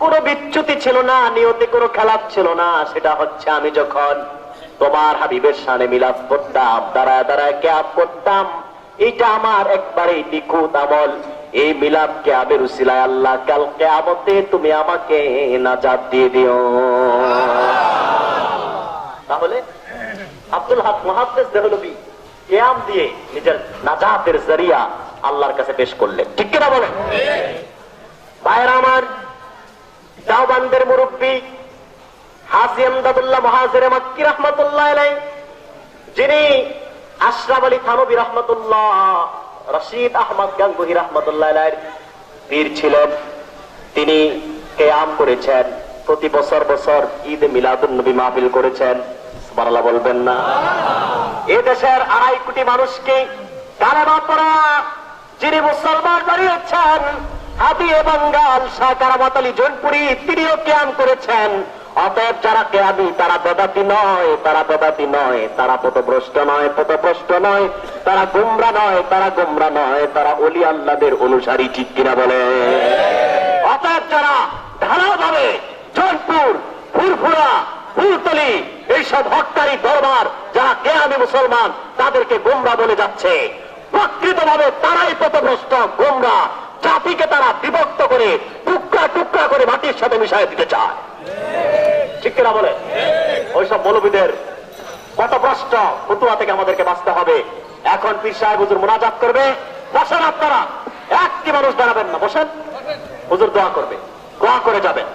কোনো বিচ্যুতি ছিল না, নিয়তে কোনো খেলাপ ছিল না। সেটা হচ্ছে আমি যখন তোমার হাবিবের শানে মিলাদ করতাম, দাঁড়ায় দাঁড়ায় কিয়াম করতাম, এটা আমার একবারেই নিখুঁত আমল। এই মিলাদকে আমের উসিলায় আল্লাহ কাল কিয়ামতে তুমি আমাকে নাজাত দিয়ে দিও। তাহলে আব্দুল হক মুহাদ্দিস দেহলভী কিয়াম দিয়ে নিজের নাজাতের জারিয়া আল্লাহর কাছে পেশ করলেন, ঠিক কিনা বলেন? ভাইরা আমার, দেওবন্দের মুরব্বী হাজী আমদাদুল্লাহ মুহাজিরে মক্কি রাহমাতুল্লাহ আলাইহি, যিনি আশরাফ আলী থানভী রাহমাতুল্লাহ, রশিদ আহমদ গাঙ্গুহি রাহমাতুল্লাহ আলাইহির পীর ছিলেন, তিনি কিয়াম করেছেন, প্রতি বছর বছর ঈদ মিলাদুন নবী মাহফিল করেছেন। সুবহানাল্লাহ বলবেন না? এই দেশের 2.5 কোটি মানুষকে কালেমা পড়া যিনি মুসলমান বানিয়েছেন, হাদিয়ে বাঙ্গাল শাহ কারামত আলী জৌনপুরী, তিনিও কিয়াম করেছেন। অতএব যারা কিয়ামি তারা বেদাতি নয়, তারা বেদাতি নয়, তারা পথভ্রষ্ট নয়, পথভ্রষ্ট নয়, তারা গুমরা নয়, তারা গুমরা নয়, তারা ওলি আল্লাহদের অনুসারী, ঠিক কিনা বলে? অতএব যারা ঢালাও ভাবে জৌনপুর, ফুরফুরা, ফুলতলি এইসব হক্কারি দরবার যারা কিয়ামি মুসলমান তাদেরকে গুমরা বলে যাচ্ছে, প্রকৃতভাবে তারাই পথভ্রষ্ট, গুমরা। জাতিকে তারা বিভক্ত করে টুকরা টুকরা করে মাটির সাথে মিশিয়ে দিতে চায়, ঠিক কিনা বলে? ওইসব মৌলবীদের পথভ্রষ্ট ফতুয়া থেকে আমাদেরকে বাঁচতে হবে। এখন পীর সাহেব হুজুর মুনাজাত করবে, বসেন আপনারা, একটি মানুষ দাঁড়াবেন না, বসেন, হুজুর দোয়া করবে, দোয়া করে যাবেন।